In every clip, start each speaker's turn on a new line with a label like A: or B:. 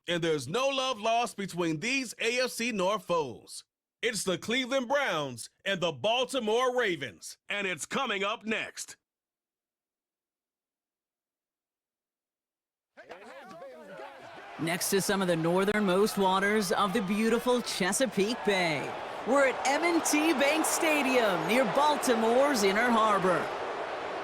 A: And there's no love lost between these AFC North foes. It's the Cleveland Browns and the Baltimore Ravens. And it's coming up next.
B: Next to some of the northernmost waters of the beautiful Chesapeake Bay, we're at M&T Bank Stadium near Baltimore's Inner Harbor.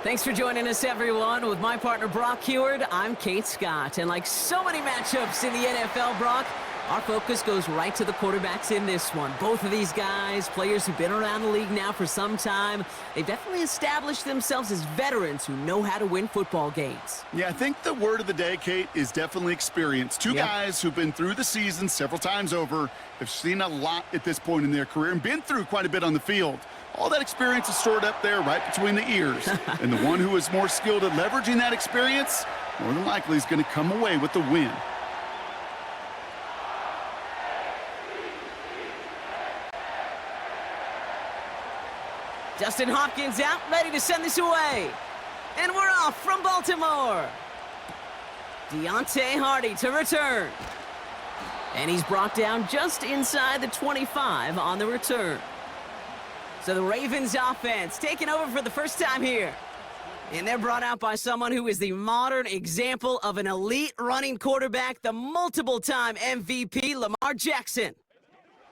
B: Thanks for joining us, everyone. With my partner, Brock Heward, I'm Kate Scott. And like so many matchups in the NFL, Brock, our focus goes right to the quarterbacks in this one. Both of these guys, players who've been around the league now for some time, they've definitely established themselves as veterans who know how to win football games.
C: Yeah, I think the word of the day, Kate, is definitely experience. Two guys who've been through the season several times over, have seen a lot at this point in their career, and been through quite a bit on the field. All that experience is stored up there right between the ears. And the one who is more skilled at leveraging that experience, more than likely is going to come away with the win.
B: Justin Hopkins out, ready to send this away. And we're off from Baltimore. Deontay Hardy to return. And he's brought down just inside the 25 on the return. So the Ravens offense taking over for the first time here. And they're brought out by someone who is the modern example of an elite running quarterback, the multiple-time MVP, Lamar Jackson.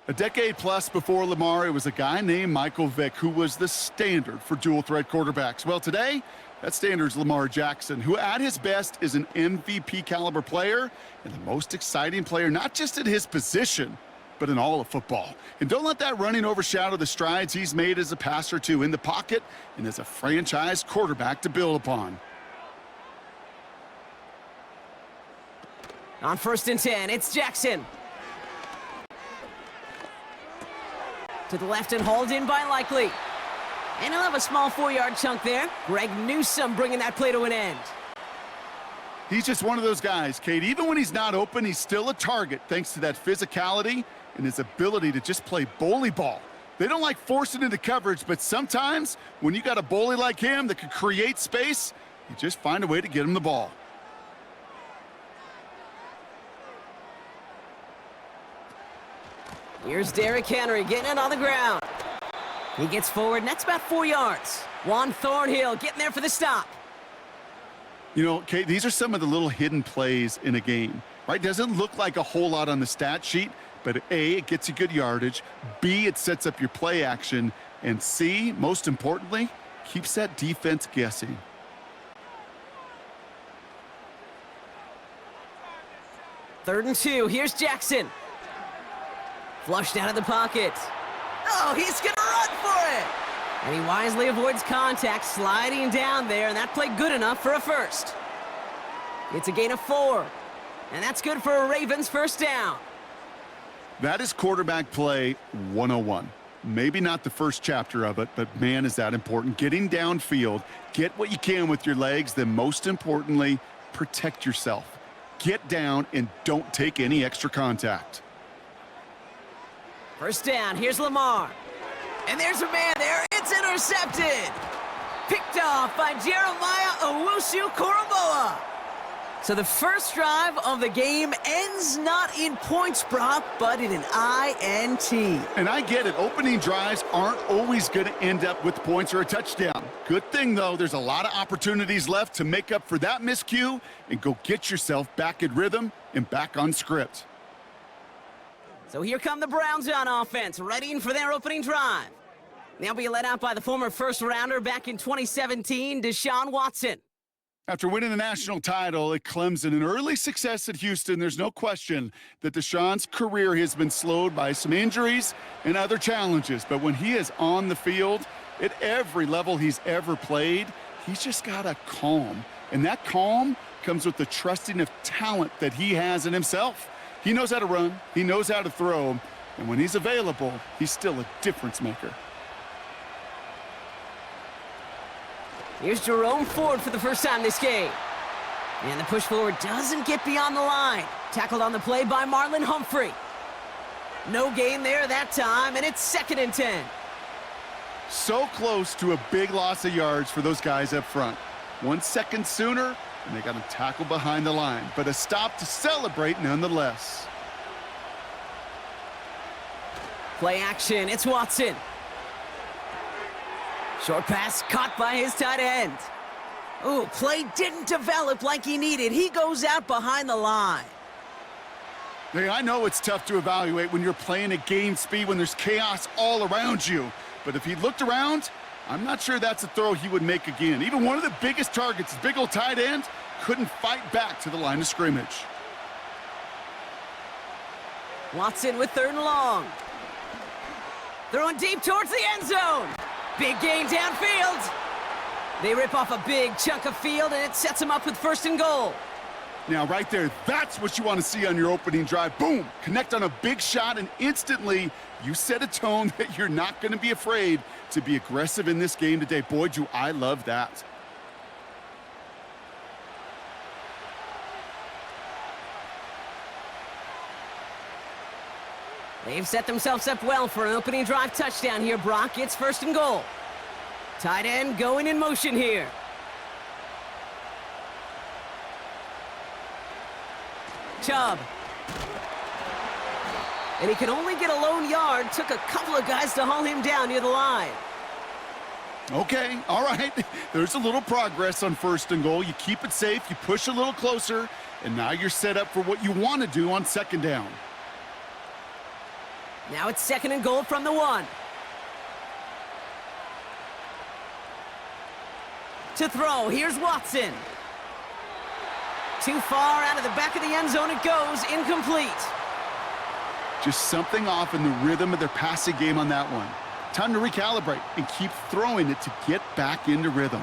C: A decade plus before Lamar, it was a guy named Michael Vick who was the standard for dual-threat quarterbacks. Well, today, that standard is Lamar Jackson, who at his best is an MVP-caliber player and the most exciting player, not just at his position, but in all of football. And don't let that running overshadow the strides he's made as a passer, too, in the pocket and as a franchise quarterback to build upon.
B: On 1st and 10, it's Jackson. To the left and hauled in by Likely. And he'll have a small 4-yard chunk there. Greg Newsome bringing that play to an end.
C: He's just one of those guys, Kate. Even when he's not open, he's still a target thanks to that physicality and his ability to just play bully ball. They don't like forcing into coverage, but sometimes when you got a bully like him that can create space, you just find a way to get him the ball.
B: Here's Derrick Henry getting it on the ground. He gets forward, and that's about 4 yards. Juan Thornhill getting there for the stop.
C: You know, Kate, these are some of the little hidden plays in a game, right? Doesn't look like a whole lot on the stat sheet, but A, it gets you good yardage, B, it sets up your play action, and C, most importantly, keeps that defense guessing.
B: Third and 2, here's Jackson. Flushed out of the pocket. Oh, he's gonna run for it! And he wisely avoids contact, sliding down there, and that play good enough for a first. It's a gain of 4, and that's good for a Ravens first down.
C: That is quarterback play 101. Maybe not the first chapter of it, but man, is that important. Getting downfield, get what you can with your legs, then most importantly, protect yourself. Get down and don't take any extra contact.
B: First down, here's Lamar. And there's a man there, it's intercepted. Picked off by Jeremiah Owusu-Koramoah. So the first drive of the game ends not in points, Brock, but in an INT.
C: And I get it, opening drives aren't always going to end up with points or a touchdown. Good thing, though, there's a lot of opportunities left to make up for that miscue and go get yourself back in rhythm and back on script.
B: So here come the Browns on offense, readying for their opening drive. They'll be led out by the former first-rounder back in 2017, Deshaun Watson.
C: After winning the national title at Clemson and early success at Houston, there's no question that Deshaun's career has been slowed by some injuries and other challenges. But when he is on the field, at every level he's ever played, he's just got a calm. And that calm comes with the trusting of talent that he has in himself. He knows how to run, he knows how to throw, and when he's available, he's still a difference maker.
B: Here's Jerome Ford for the first time this game. And the push forward doesn't get beyond the line. Tackled on the play by Marlon Humphrey. No gain there that time, and it's 2nd and 10.
C: So close to a big loss of yards for those guys up front. 1 second sooner, And they got him tackled behind the line, but a stop to celebrate nonetheless.
B: Play action, it's Watson. Short pass caught by his tight end. Ooh, play didn't develop like he needed. He goes out behind the line.
C: Hey, I know it's tough to evaluate when you're playing at game speed when there's chaos all around you. But if he looked around, I'm not sure that's a throw he would make again. Even one of the biggest targets, his big old tight end, couldn't fight back to the line of scrimmage.
B: Watson with 3rd and long. Throwing deep towards the end zone. Big gain downfield. They rip off a big chunk of field, and it sets them up with 1st and goal.
C: Now, right there, that's what you want to see on your opening drive. Boom! Connect on a big shot, and instantly you set a tone that you're not going to be afraid to be aggressive in this game today. Boy, do I love that.
B: They've set themselves up well for an opening drive touchdown here, Brock. It's 1st and goal. Tight end going in motion here. Chubb. And he can only get a lone yard. Took a couple of guys to haul him down near the line.
C: Okay, all right. There's a little progress on 1st and goal. You keep it safe, you push a little closer, and now you're set up for what you want to do on 2nd down.
B: Now it's 2nd and goal from the 1. To throw, here's Watson. Too far out of the back of the end zone it goes, incomplete.
C: Just something off in the rhythm of their passing game on that one. Time to recalibrate and keep throwing it to get back into rhythm.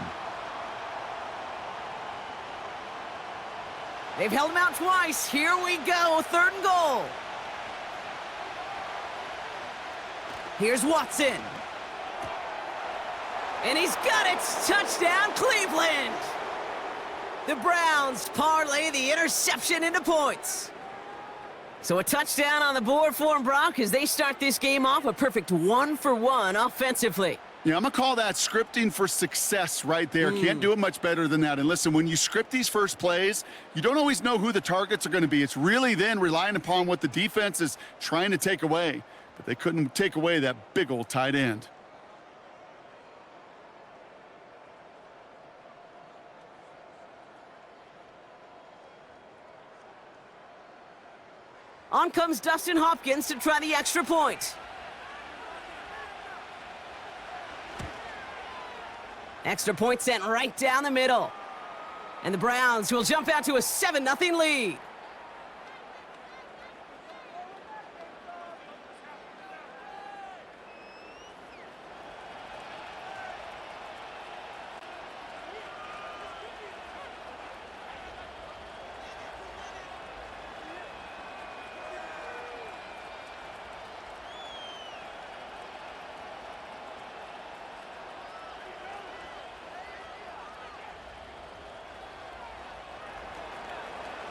B: They've held him out twice. Here we go, 3rd and goal. Here's Watson. And he's got it. Touchdown, Cleveland. The Browns parlay the interception into points. So a touchdown on the board for them, Brock, as they start this game off a perfect 1-for-1 offensively.
C: Yeah, I'm going to call that scripting for success right there. Can't do it much better than that. And listen, when you script these first plays, you don't always know who the targets are going to be. It's really then relying upon what the defense is trying to take away. But they couldn't take away that big old tight end.
B: On comes Dustin Hopkins to try the extra point. Extra point sent right down the middle. And the Browns will jump out to a 7-0 lead.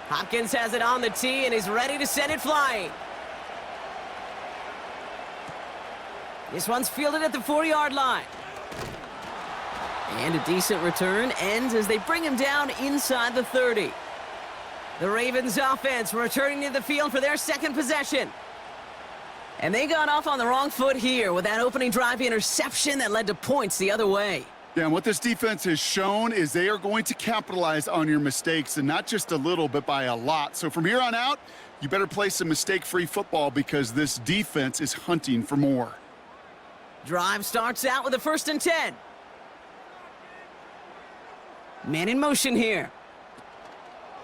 B: Hopkins has it on the tee and is ready to send it flying. This one's fielded at the 4-yard line. And a decent return ends as they bring him down inside the 30. The Ravens offense returning to the field for their 2nd possession. And they got off on the wrong foot here with that opening drive interception that led to points the other way.
C: Yeah, and what this defense has shown is they are going to capitalize on your mistakes, and not just a little, but by a lot. So from here on out, you better play some mistake-free football because this defense is hunting for more.
B: Drive starts out with a 1st and 10. Man in motion here.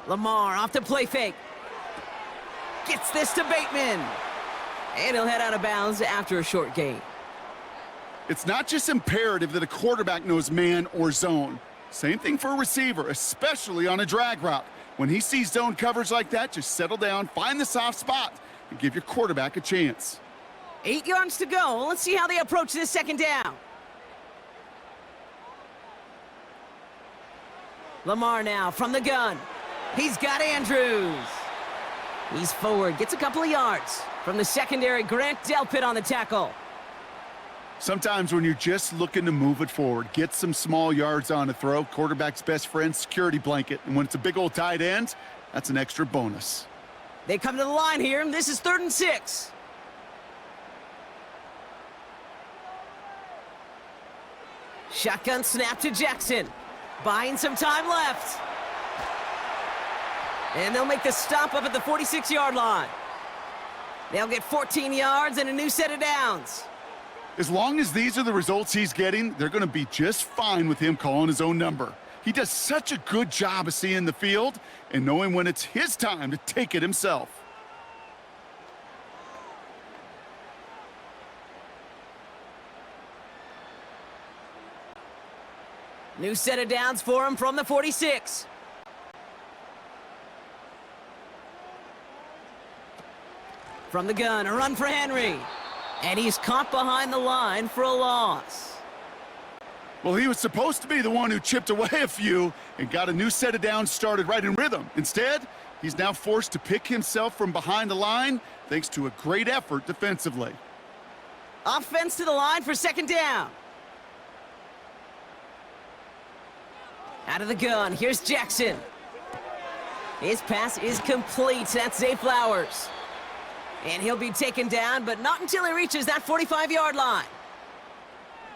B: Lamar off the play fake. Gets this to Bateman. And he'll head out of bounds after a short gain.
C: It's not just imperative that a quarterback knows man or zone. Same thing for a receiver, especially on a drag route. When he sees zone coverage like that, just settle down, find the soft spot, and give your quarterback a chance.
B: 8 yards to go. Let's see how they approach this 2nd down. Lamar now from the gun. He's got Andrews. He's forward, gets a couple of yards. From the secondary, Grant Delpit on the tackle.
C: Sometimes when you're just looking to move it forward, get some small yards on a throw, quarterback's best friend, security blanket. And when it's a big old tight end, that's an extra bonus.
B: They come to the line here, and this is 3rd and 6. Shotgun snap to Jackson. Buying some time left. And they'll make the stop up at the 46-yard line. They'll get 14 yards and a new set of downs.
C: As long as these are the results he's getting, they're going to be just fine with him calling his own number. He does such a good job of seeing the field and knowing when it's his time to take it himself.
B: New set of downs for him from the 46. From the gun, a run for Henry. And he's caught behind the line for a loss.
C: Well, he was supposed to be the one who chipped away a few and got a new set of downs started right in rhythm. Instead, he's now forced to pick himself from behind the line thanks to a great effort defensively.
B: Offense to the line for 2nd down. Out of the gun, here's Jackson. His pass is complete. That's Zay Flowers. And he'll be taken down, but not until he reaches that 45-yard line.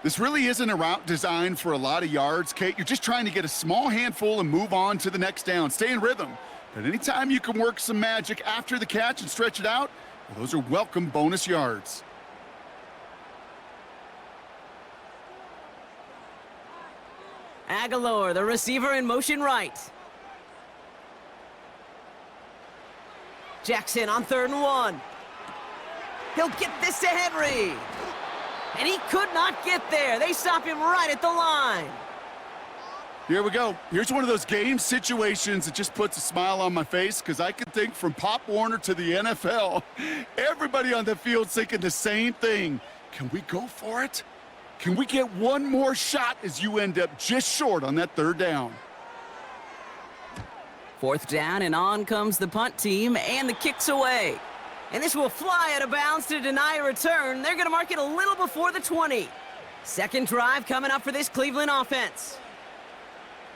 C: This really isn't a route designed for a lot of yards, Kate. You're just trying to get a small handful and move on to the next down. Stay in rhythm. But anytime you can work some magic after the catch and stretch it out, well, those are welcome bonus yards.
B: Aguilar, the receiver in motion right. Jackson on 3rd and 1. He'll get this to Henry. And he could not get there. They stop him right at the line.
C: Here we go. Here's one of those game situations that just puts a smile on my face because I can think from Pop Warner to the NFL, everybody on the field's thinking the same thing. Can we go for it? Can we get one more shot as you end up just short on that 3rd down?
B: 4th down, and on comes the punt team, and the kick's away. And this will fly out of bounds to deny a return. They're going to mark it a little before the 20. 2nd drive coming up for this Cleveland offense.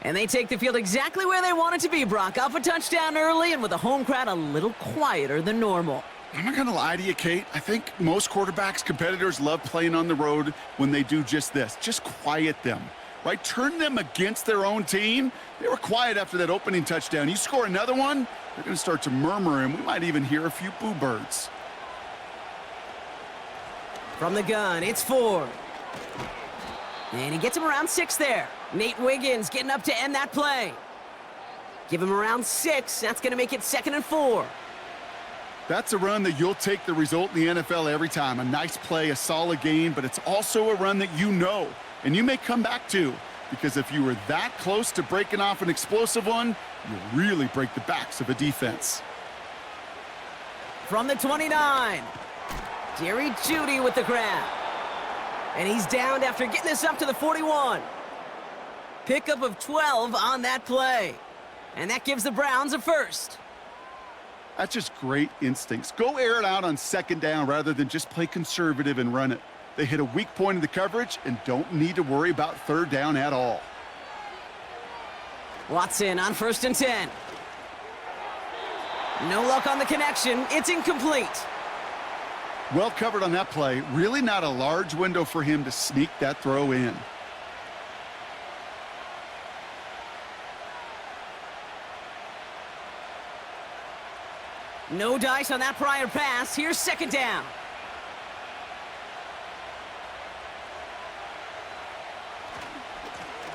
B: And they take the field exactly where they want it to be, Brock. Off a touchdown early, and with the home crowd a little quieter than normal.
C: I'm not going to lie to you, Kate. I think most quarterbacks, competitors love playing on the road when they do just this. Just quiet them, right? Turn them against their own team. They were quiet after that opening touchdown. You score another one, they're going to start to murmur, and we might even hear a few boo birds.
B: From the gun, it's Ford. And he gets him around 6 there. Nate Wiggins getting up to end that play. Give him around 6. That's going to make it 2nd and 4.
C: That's a run that you'll take the result in the NFL every time. A nice play, a solid game, but it's also a run that you know, and you may come back to, because if you were that close to breaking off an explosive one, you'll really break the backs of a defense.
B: From the 29, Jerry Jeudy with the grab. And he's downed after getting this up to the 41. Pickup of 12 on that play. And that gives the Browns a first.
C: That's just great instincts. Go air it out on 2nd down rather than just play conservative and run it. They hit a weak point in the coverage and don't need to worry about 3rd down at all.
B: Watson on 1st and 10. No luck on the connection. It's incomplete.
C: Well covered on that play. Really not a large window for him to sneak that throw in.
B: No dice on that prior pass. Here's 2nd down.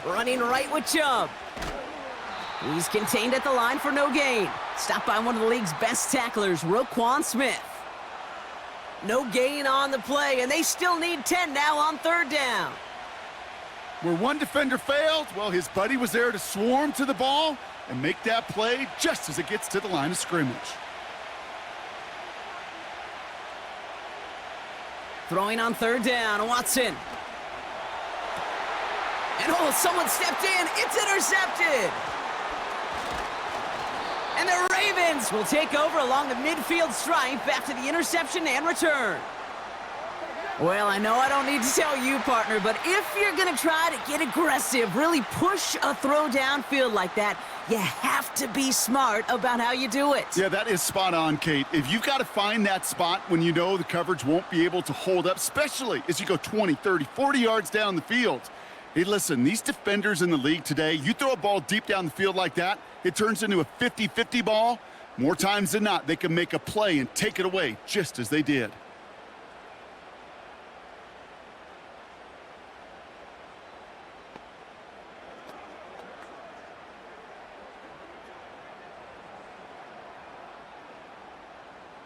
B: Running right with Chubb. He's contained at the line for no gain. Stopped by one of the league's best tacklers, Roquan Smith. No gain on the play, and they still need 10 now on 3rd down.
C: Where one defender failed, well, his buddy was there to swarm to the ball and make that play just as it gets to the line of scrimmage.
B: Throwing on 3rd down, Watson. And someone stepped in. It's intercepted. And the Ravens will take over along the midfield stripe after the interception and return. Well, I know I don't need to tell you, partner, but if you're going to try to get aggressive, really push a throw downfield like that, you have to be smart about how you do it.
C: Yeah, that is spot on, Kate. If you've got to find that spot when you know the coverage won't be able to hold up, especially as you go 20, 30, 40 yards down the field. Hey, listen, these defenders in the league today, you throw a ball deep down the field like that, it turns into a 50-50 ball. More times than not, they can make a play and take it away, just as they did.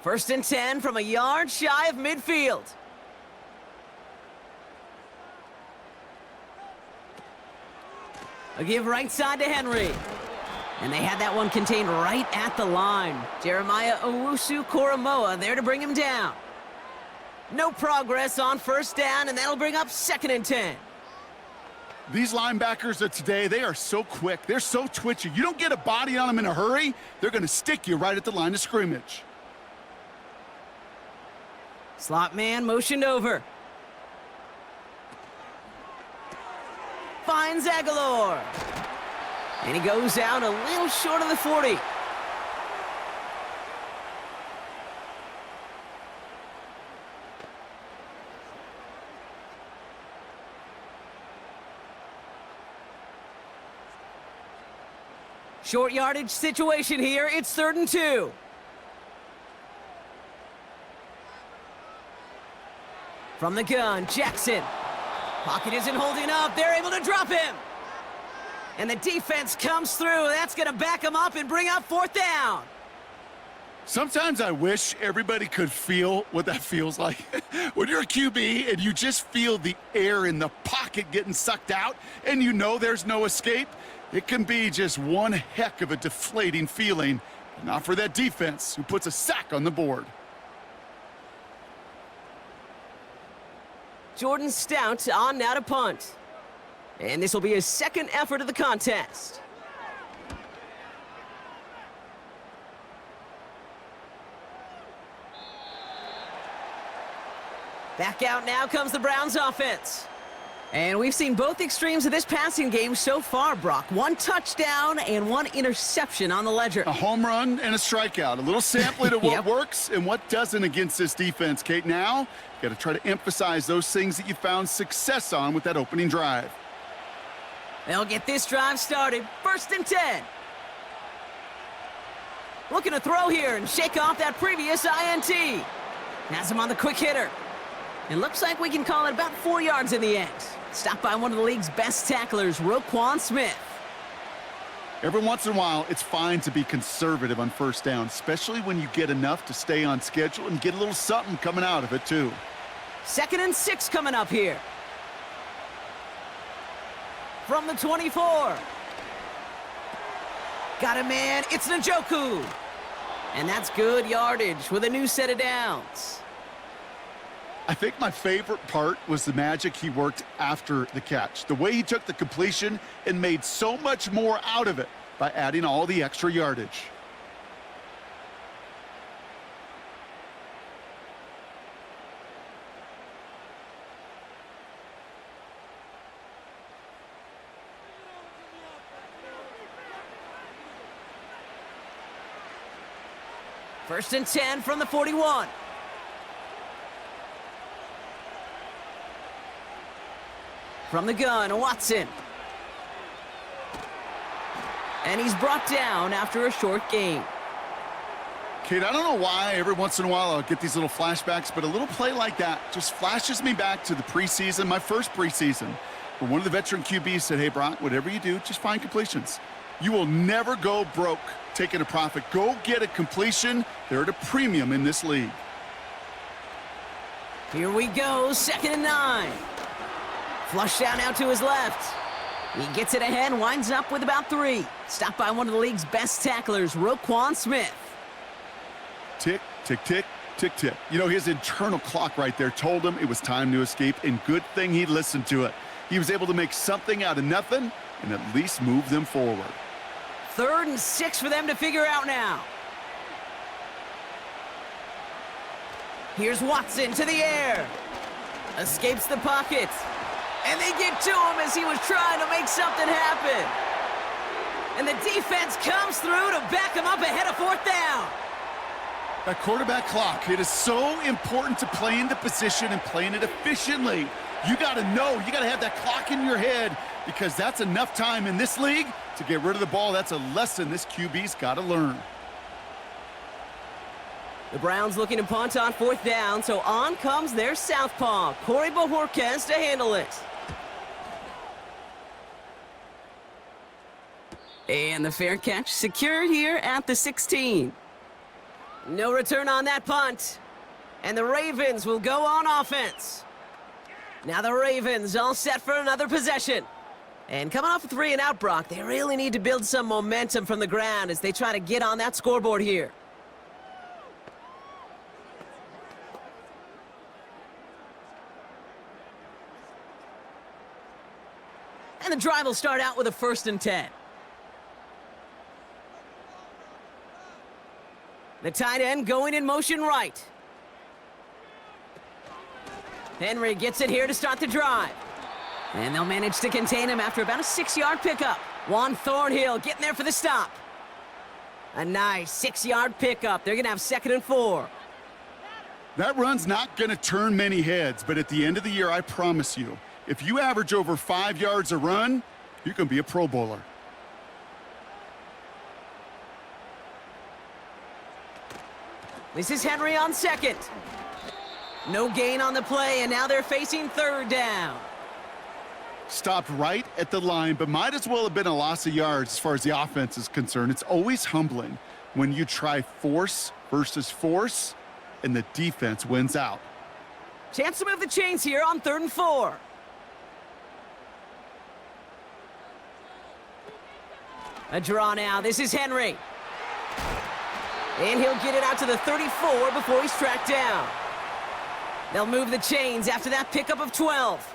B: First and 10 from a yard shy of midfield. A give right side to Henry. And they had that one contained right at the line. Jeremiah Owusu-Koramoah there to bring him down. No progress on first down, and that'll bring up 2nd and 10.
C: These linebackers of today, they are so quick. They're so twitchy. You don't get a body on them in a hurry, they're going to stick you right at the line of scrimmage.
B: Slot man motioned over. Finds Aguilar. And he goes out a little short of the 40. Short yardage situation here. It's 3rd and 2. From the gun, Jackson. Pocket isn't holding up. They're able to drop him. And the defense comes through. That's going to back him up and bring up 4th down.
C: Sometimes I wish everybody could feel what that feels like. When you're a QB and you just feel the air in the pocket getting sucked out and you know there's no escape, it can be just one heck of a deflating feeling. Not for that defense who puts a sack on the board.
B: Jordan Stout on now to punt. And this will be his 2nd effort of the contest. Back out now comes the Browns offense. And we've seen both extremes of this passing game so far, Brock. 1 touchdown and 1 interception on the ledger.
C: A home run and a strikeout. A little sampling of what
B: Yep.
C: works and what doesn't against this defense, Kate. Now, you got to try to emphasize those things that you found success on with that opening drive.
B: They'll get this drive started. 1st and 10. Looking to throw here and shake off that previous INT. Has him on the quick hitter. It looks like we can call it about 4 yards in the end. Stopped by one of the league's best tacklers, Roquan Smith.
C: Every once in a while, it's fine to be conservative on first down, especially when you get enough to stay on schedule and get a little something coming out of it, too.
B: 2nd and 6 coming up here. From the 24. Got a man, it's Njoku. And that's good yardage with a new set of downs.
C: I think my favorite part was the magic he worked after the catch. The way he took the completion and made so much more out of it by adding all the extra yardage.
B: First and 10 from the 41. From the gun, Watson. And he's brought down after a short gain.
C: Kate, I don't know why every once in a while I'll get these little flashbacks, but a little play like that just flashes me back to the preseason, my first preseason, where one of the veteran QBs said, hey, Brock, whatever you do, just find completions. You will never go broke taking a profit. Go get a completion. They're at a premium in this league.
B: Here we go, 2nd and 9. Flush down out to his left. He gets it ahead, winds up with about 3. Stopped by one of the league's best tacklers, Roquan Smith.
C: Tick, tick, tick, tick, tick. You know, his internal clock right there told him it was time to escape, and good thing he listened to it. He was able to make something out of nothing and at least move them forward.
B: 3rd and 6 for them to figure out now. Here's Watson to the air. Escapes the pocket. And they get to him as he was trying to make something happen. And the defense comes through to back him up ahead of 4th down.
C: That quarterback clock, it is so important to play in the position and playing it efficiently. You got to know, you got to have that clock in your head because that's enough time in this league to get rid of the ball. That's a lesson this QB's got to learn.
B: The Browns looking to punt on 4th down, so on comes their southpaw, Corey Bojorquez, to handle it. And the fair catch secured here at the 16. No return on that punt. And the Ravens will go on offense. Now the Ravens all set for another possession. And coming off a 3-and-out, Brock, they really need to build some momentum from the ground as they try to get on that scoreboard here. And the drive will start out with a 1st and 10. The tight end going in motion right. Henry gets it here to start the drive. And they'll manage to contain him after about a 6-yard pickup. Juan Thornhill getting there for the stop. A nice 6-yard pickup. They're going to have 2nd and 4.
C: That run's not going to turn many heads, but at the end of the year, I promise you, if you average over 5 yards a run, you can be a Pro Bowler.
B: This is Henry on 2nd. No gain on the play, and now they're facing 3rd down.
C: Stopped right at the line, but might as well have been a loss of yards as far as the offense is concerned. It's always humbling when you try force versus force, and the defense wins out.
B: Chance to move the chains here on 3rd and 4. A draw now. This is Henry. And he'll get it out to the 34 before he's tracked down. They'll move the chains after that pickup of 12.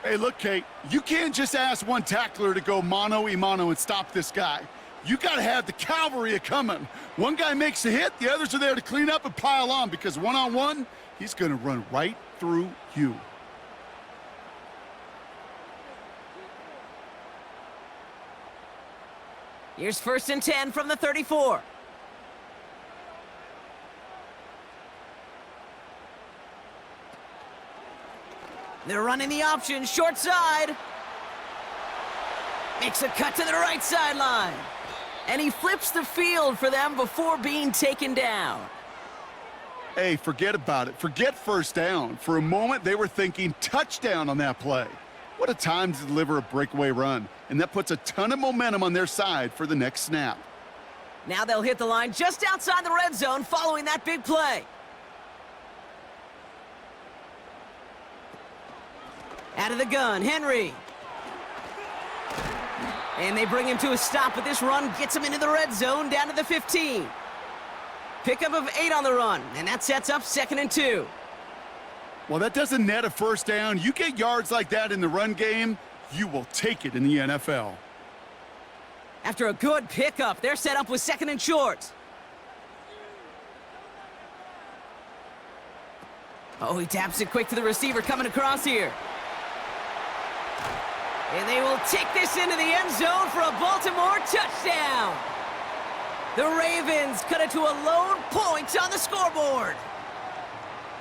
C: Hey, look, Kate, you can't just ask one tackler to go mano-a-mano and stop this guy. You got to have the cavalry coming. One guy makes a hit, the others are there to clean up and pile on because one-on-one, he's going to run right through you.
B: Here's 1st and 10 from the 34. They're running the option, short side. Makes a cut to the right sideline. And he flips the field for them before being taken down.
C: Hey, forget about it. Forget 1st down. For a moment, they were thinking touchdown on that play. What a time to deliver a breakaway run. And that puts a ton of momentum on their side for the next snap.
B: Now they'll hit the line just outside the red zone following that big play. Out of the gun, Henry. And they bring him to a stop, but this run gets him into the red zone down to the 15. Pickup of 8 on the run, and that sets up 2nd and 2.
C: Well, that doesn't net a 1st down. You get yards like that in the run game, you will take it in the NFL.
B: After a good pickup, they're set up with 2nd and short. Oh, he taps it quick to the receiver coming across here. And they will take this into the end zone for a Baltimore touchdown. The Ravens cut it to a lone point on the scoreboard.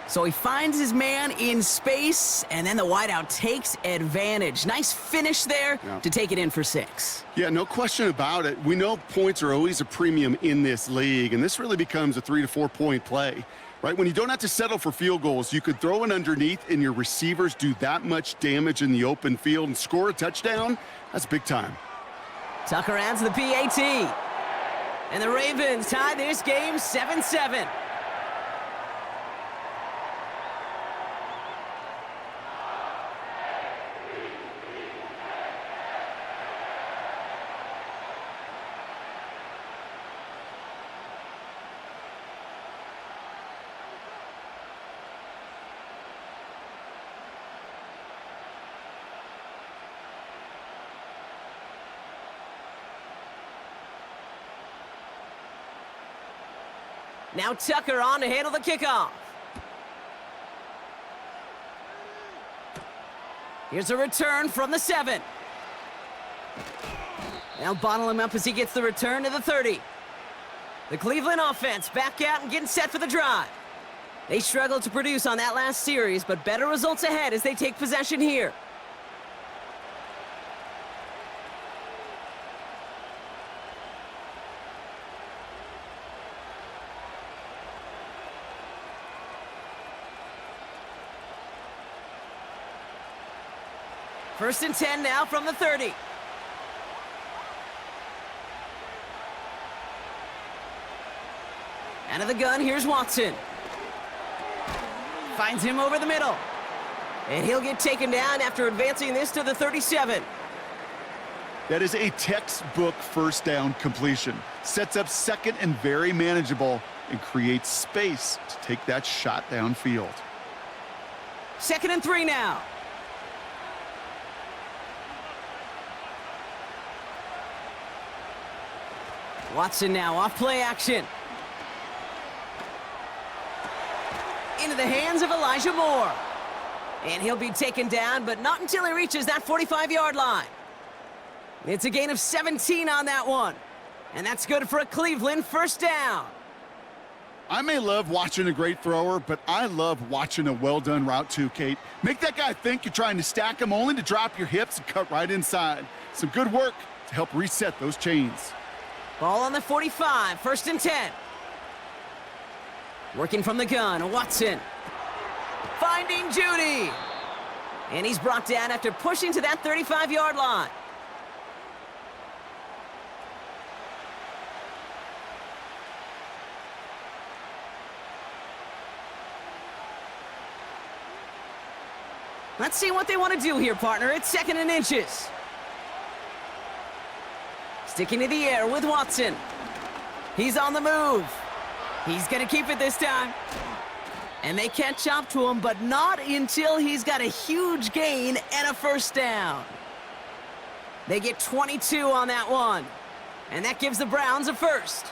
B: So he finds his man in space, and then the wideout takes advantage. Nice finish there to take it in for 6.
C: Yeah, no question about it. We know points are always a premium in this league, and this really becomes a 3 to 4 point play. Right, when you don't have to settle for field goals, you could throw it underneath and your receivers do that much damage in the open field and score a touchdown. That's big time.
B: Tucker adds the PAT. And the Ravens tie this game 7-7. Now Tucker on to handle the kickoff. Here's a return from the 7. They'll bottle him up as he gets the return to the 30. The Cleveland offense back out and getting set for the drive. They struggled to produce on that last series, but better results ahead as they take possession here. First and 10 now from the 30. Out of the gun, here's Watson. Finds him over the middle. And he'll get taken down after advancing this to the 37.
C: That is a textbook first down completion. Sets up second and very manageable and creates space to take that shot downfield.
B: Second and 3 now. Watson now off play action. Into the hands of Elijah Moore. And he'll be taken down, but not until he reaches that 45-yard line. It's a gain of 17 on that one. And that's good for a Cleveland first down.
C: I may love watching a great thrower, but I love watching a well-done route too, Kate. Make that guy think you're trying to stack him only to drop your hips and cut right inside. Some good work to help reset those chains.
B: Ball on the 45, first and 10. Working from the gun, Watson. Finding Judy. And he's brought down after pushing to that 35-yard line. Let's see what they want to do here, partner. It's second and inches. Sticking to the air with Watson. He's on the move. He's going to keep it this time. And they catch up to him, but not until he's got a huge gain and a first down. They get 22 on that one. And that gives the Browns a first.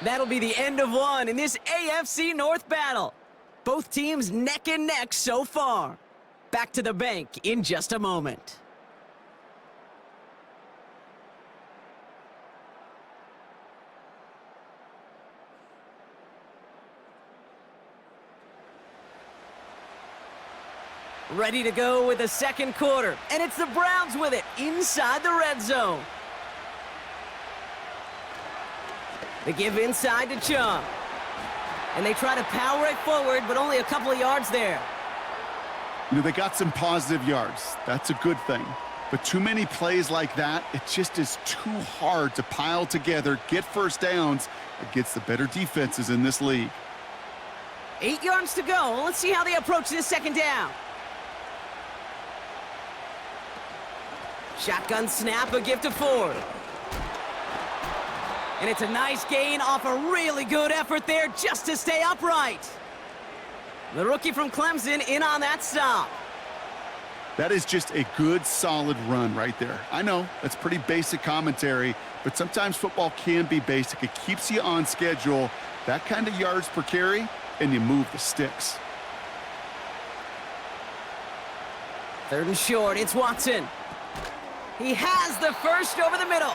B: That'll be the end of one in this AFC North battle. Both teams neck and neck so far. Back to the bank in just a moment. Ready to go with the second quarter, and it's the Browns with it inside the red zone. They give inside to Chung. And they try to power it forward, but only a couple of yards there.
C: You know, they got some positive yards. That's a good thing. But too many plays like that, it just is too hard to pile together, get first downs against the better defenses in this league.
B: 8 yards to go. Let's see how they approach this second down. Shotgun snap, a gift to Ford. And it's a nice gain off a really good effort there just to stay upright. The rookie from Clemson in on that stop.
C: That is just a good, solid run right there. I know, that's pretty basic commentary, but sometimes football can be basic. It keeps you on schedule, that kind of yards per carry, and you move the sticks.
B: Third and short, it's Watson. He has the first over the middle.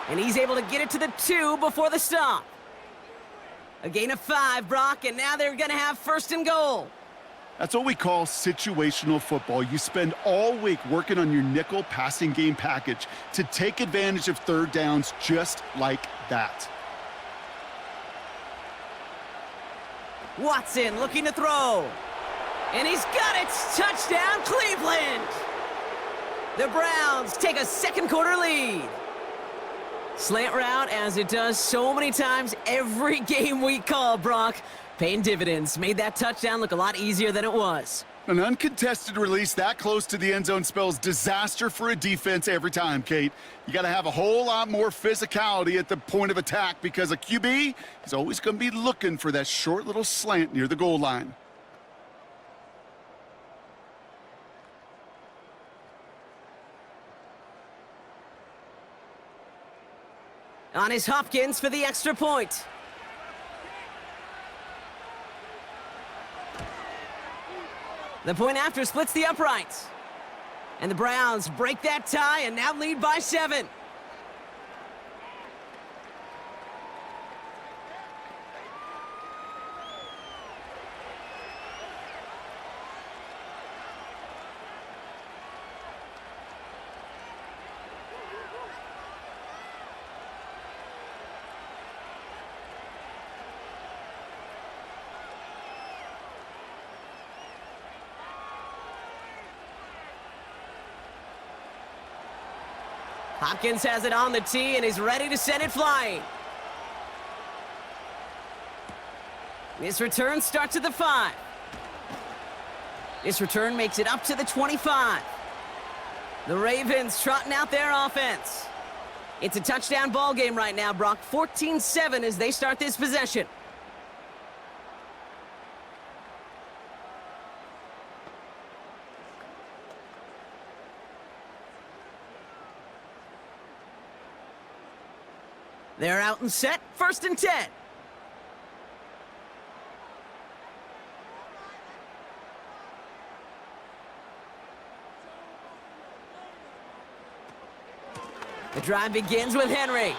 B: And he's able to get it to the 2 before the stop. A gain of 5, Brock, and now they're going to have first and goal.
C: That's what we call situational football. You spend all week working on your nickel passing game package to take advantage of third downs just like that.
B: Watson looking to throw. And he's got it! Touchdown, Cleveland! The Browns take a second quarter lead. Slant route, as it does so many times every game we call, Brock. Paying dividends. Made that touchdown look a lot easier than it was.
C: An uncontested release that close to the end zone spells disaster for a defense every time, Kate. You got to have a whole lot more physicality at the point of attack because a QB is always going to be looking for that short little slant near the goal line.
B: On is Hopkins for the extra point. The point after splits the uprights. And the Browns break that tie and now lead by 7. Hopkins has it on the tee and is ready to send it flying. This return starts at the 5. This return makes it up to the 25. The Ravens trotting out their offense. It's a touchdown ball game right now, Brock. 14-7 as they start this possession. They're out and set, 1st and 10. The drive begins with Henry.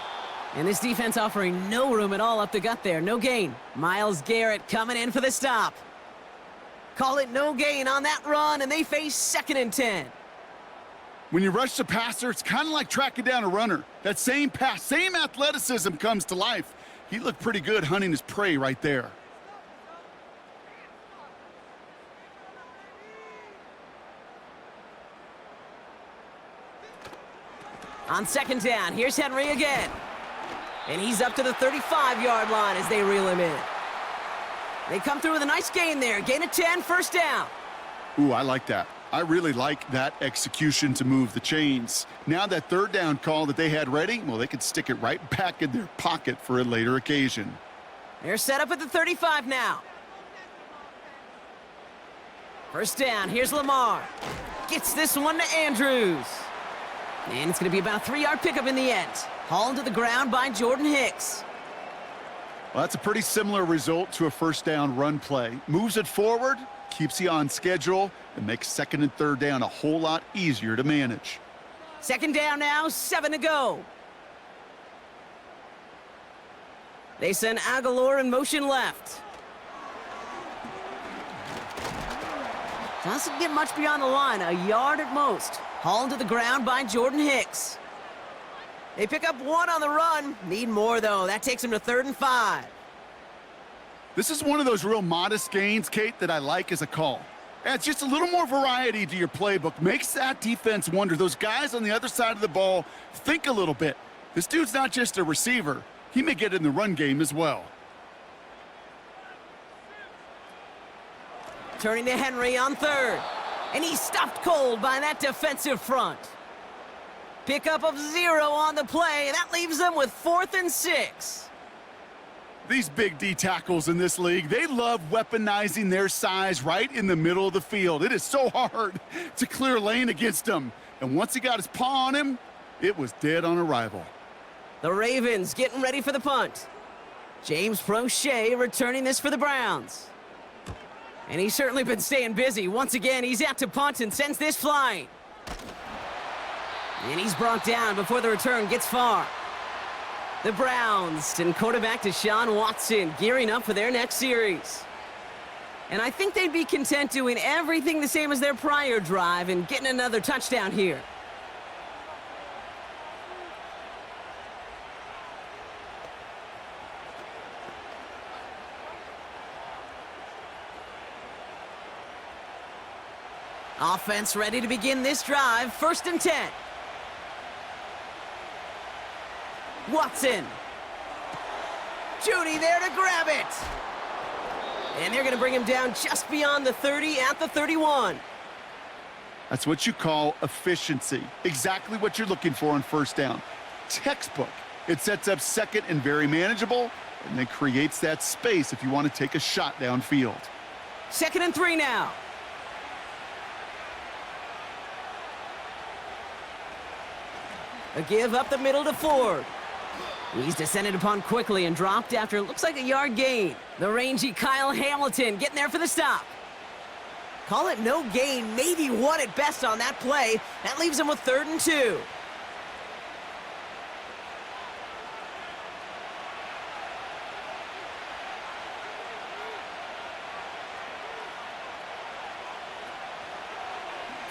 B: And this defense offering no room at all up the gut there. No gain. Myles Garrett coming in for the stop. Call it no gain on that run, and they face 2nd and 10.
C: When you rush the passer, it's kind of like tracking down a runner. That same pass, same athleticism comes to life. He looked pretty good hunting his prey right there.
B: On 2nd down, here's Henry again. And he's up to the 35-yard line as they reel him in. They come through with a nice gain there. Gain of 10, 1st down.
C: Ooh, I like that. I really like that execution to move the chains. Now that 3rd down call that they had ready, well, they could stick it right back in their pocket for a later occasion.
B: They're set up at the 35 now. 1st down, here's Lamar. Gets this one to Andrews. And it's going to be about a 3-yard pickup in the end. Hauled to the ground by Jordan Hicks.
C: Well, that's a pretty similar result to a 1st down run play. Moves it forward, keeps you on schedule, and makes 2nd and 3rd down a whole lot easier to manage.
B: 2nd down now, 7 to go. They send Aguilar in motion left. Doesn't get much beyond the line, a yard at most. Hauled to the ground by Jordan Hicks. They pick up 1 on the run. Need more, though. That takes them to 3rd and 5.
C: This is one of those real modest gains, Kate, that I like as a call. Adds just a little more variety to your playbook. Makes that defense wonder. Those guys on the other side of the ball think a little bit. This dude's not just a receiver. He may get in the run game as well.
B: Turning to Henry on 3rd. And he's stuffed cold by that defensive front. Pickup of 0 on the play. That leaves them with 4th and 6.
C: These big D tackles in this league, they love weaponizing their size right in the middle of the field. It is so hard to clear lane against them. And once he got his paw on him, it was dead on arrival.
B: The Ravens getting ready for the punt. James Prochet returning this for the Browns. And he's certainly been staying busy. Once again, he's out to punt and sends this flying. And he's brought down before the return gets far. The Browns and quarterback Deshaun Watson gearing up for their next series. And I think they'd be content doing everything the same as their prior drive and getting another touchdown here. Offense ready to begin this drive. 1st and 10. Watson. Judy there to grab it. And they're going to bring him down just beyond the 30 at the 31.
C: That's what you call efficiency. Exactly what you're looking for on 1st down. Textbook. It sets up 2nd and very manageable, and then creates that space if you want to take a shot downfield.
B: 2nd and 3 now. A give up the middle to Ford. He's descended upon quickly and dropped after it looks like a yard gain. The rangy Kyle Hamilton getting there for the stop. Call it no gain, maybe one at best on that play. That leaves him with 3rd and 2.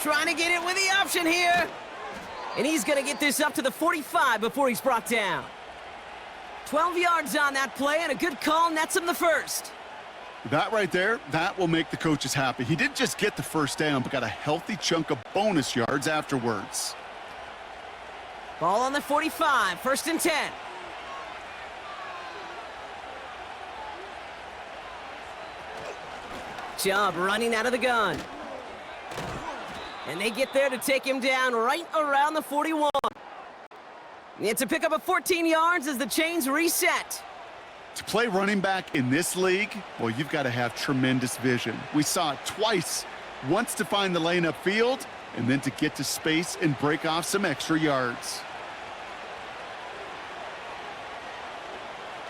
B: Trying to get it with the option here. And he's going to get this up to the 45 before he's brought down. 12 yards on that play, and a good call nets him the first.
C: That right there, that will make the coaches happy. He didn't just get the first down, but got a healthy chunk of bonus yards afterwards.
B: Ball on the 45, 1st and 10. Chubb running out of the gun. And they get there to take him down right around the 41. It's a pickup of 14 yards as the chains reset.
C: To play running back in this league, well, you've got to have tremendous vision. We saw it twice, once to find the lane upfield, and then to get to space and break off some extra yards.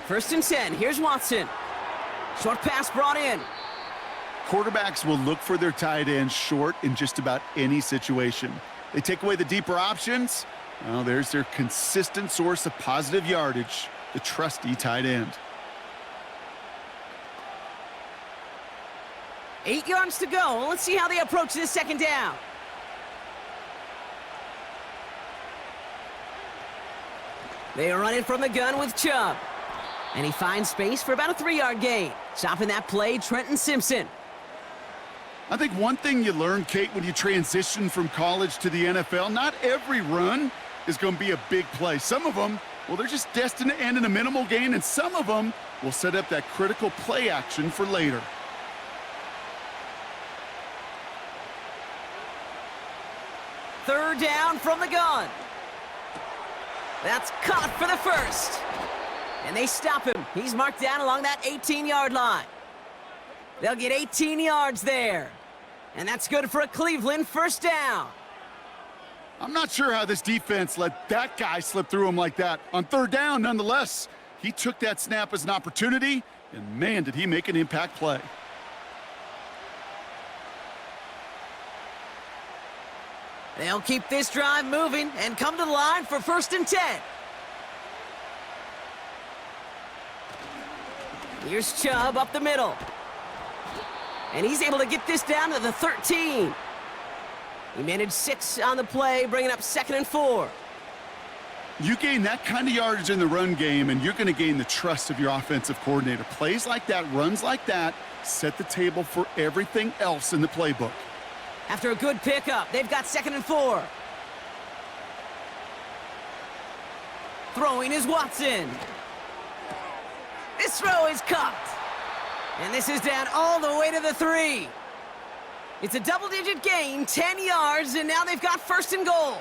B: 1st and 10, here's Watson. Short pass brought in.
C: Quarterbacks will look for their tight ends short in just about any situation. They take away the deeper options. Well, there's their consistent source of positive yardage, the trusty tight end.
B: 8 yards to go. Let's see how they approach this 2nd down. They are running from the gun with Chubb. And he finds space for about a 3-yard gain. Stopping that play, Trenton Simpson.
C: I think one thing you learn, Kate, when you transition from college to the NFL, not every run is going to be a big play. Some of them, well, they're just destined to end in a minimal gain, and some of them will set up that critical play action for later.
B: Third down from the gun. That's caught for the first. And they stop him. He's marked down along that 18-yard line. They'll get 18 yards there. And that's good for a Cleveland first down.
C: I'm not sure how this defense let that guy slip through him like that. On 3rd down, nonetheless, he took that snap as an opportunity, and man, did he make an impact play.
B: They'll keep this drive moving and come to the line for 1st and 10. Here's Chubb up the middle. And he's able to get this down to the 13. He managed 6 on the play, bringing up 2nd and 4.
C: You gain that kind of yardage in the run game, and you're going to gain the trust of your offensive coordinator. Plays like that, runs like that, set the table for everything else in the playbook.
B: After a good pickup, they've got 2nd and 4. Throwing is Watson. This throw is caught. And this is down all the way to the 3. It's a double-digit gain, 10 yards, and now they've got 1st and goal.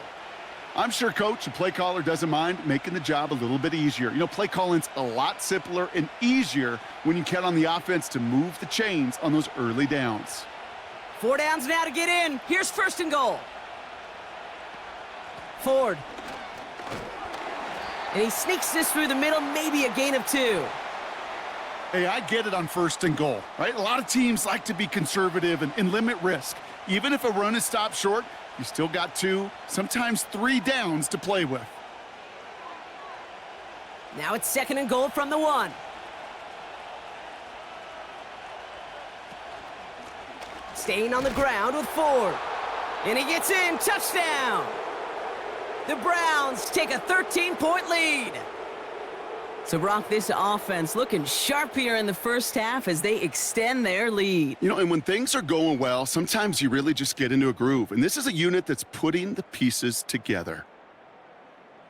C: I'm sure coach and play caller doesn't mind making the job a little bit easier. You know, play calling's a lot simpler and easier when you count on the offense to move the chains on those early downs.
B: 4 downs now to get in. Here's 1st and goal. Ford. And he sneaks this through the middle, maybe a gain of 2.
C: Hey, I get it on 1st and goal, right? A lot of teams like to be conservative and limit risk. Even if a run is stopped short, you still got 2, sometimes 3 downs to play with.
B: Now it's 2nd and goal from the 1. Staying on the ground with Ford. And he gets in, touchdown! The Browns take a 13-point lead. So, Brock, this offense looking sharp here in the first half as they extend their lead.
C: You know, and when things are going well, sometimes you really just get into a groove. And this is a unit that's putting the pieces together.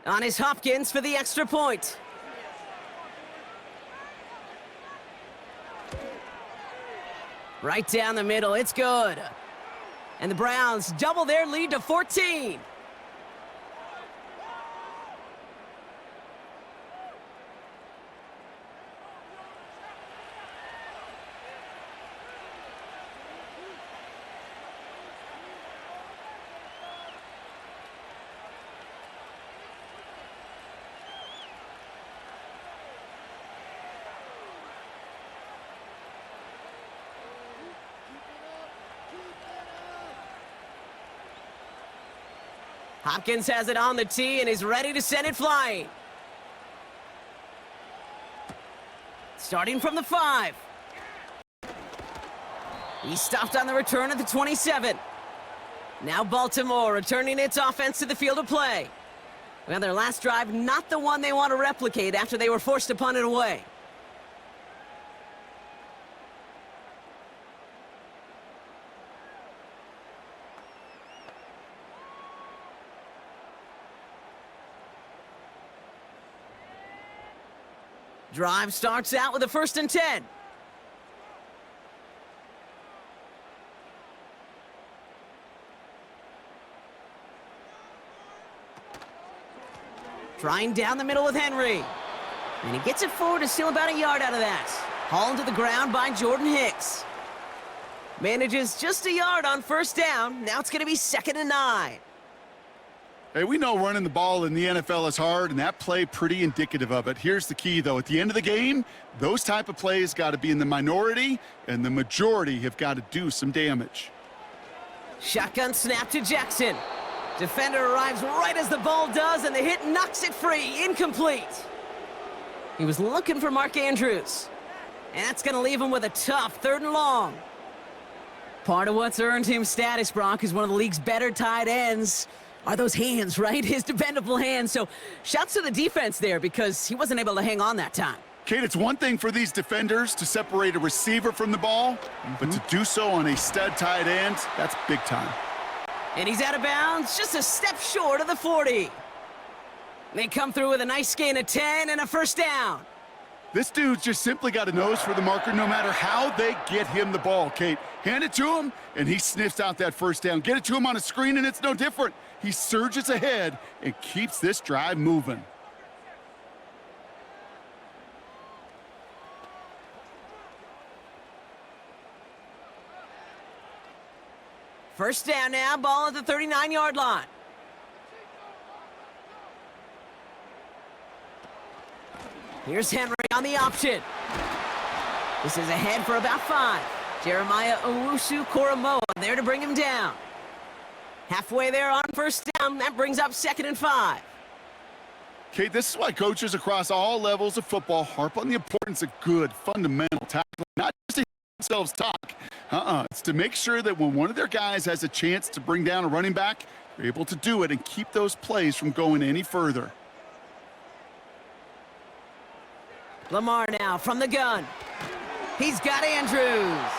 B: On is Hopkins for the extra point. Right down the middle, it's good. And the Browns double their lead to 14. Hopkins has it on the tee and is ready to send it flying. Starting from the 5. He stopped on the return at the 27. Now Baltimore returning its offense to the field of play. Well, their last drive, not the one they want to replicate after they were forced to punt it away. Drive starts out with a 1st and 10. Trying down the middle with Henry. And he gets it forward to steal about a yard out of that. Hauled to the ground by Jordan Hicks. Manages just a yard on 1st down. Now it's going to be 2nd and 9.
C: Hey, we know running the ball in the NFL is hard, and that play pretty indicative of it. Here's the key, though. At the end of the game, those type of plays got to be in the minority, and the majority have got to do some damage.
B: Shotgun snap to Jackson. Defender arrives right as the ball does, and the hit knocks it free. Incomplete. He was looking for Mark Andrews. And that's going to leave him with a tough 3rd and long. Part of what's earned him status, Brock, is one of the league's better tight ends. Are those hands, right? His dependable hands. So shouts to the defense there because he wasn't able to hang on that time.
C: Kate, it's one thing for these defenders to separate a receiver from the ball, but to do so on a stud tight end, that's big time.
B: And he's out of bounds, just a step short of the 40. They come through with a nice gain of 10 and a 1st down.
C: This dude's just simply got a nose for the marker no matter how they get him the ball, Kate. Hand it to him, and he sniffs out that 1st down. Get it to him on a screen, and it's no different. He surges ahead and keeps this drive moving.
B: First down now, ball at the 39-yard line. Here's Henry on the option. This is ahead for about 5. Jeremiah Owusu-Koramoah there to bring him down. Halfway there on 1st down, that brings up 2nd and 5.
C: Kate, this is why coaches across all levels of football harp on the importance of good, fundamental tackling, not just to hear themselves talk. It's to make sure that when one of their guys has a chance to bring down a running back, they're able to do it and keep those plays from going any further.
B: Lamar now from the gun. He's got Andrews.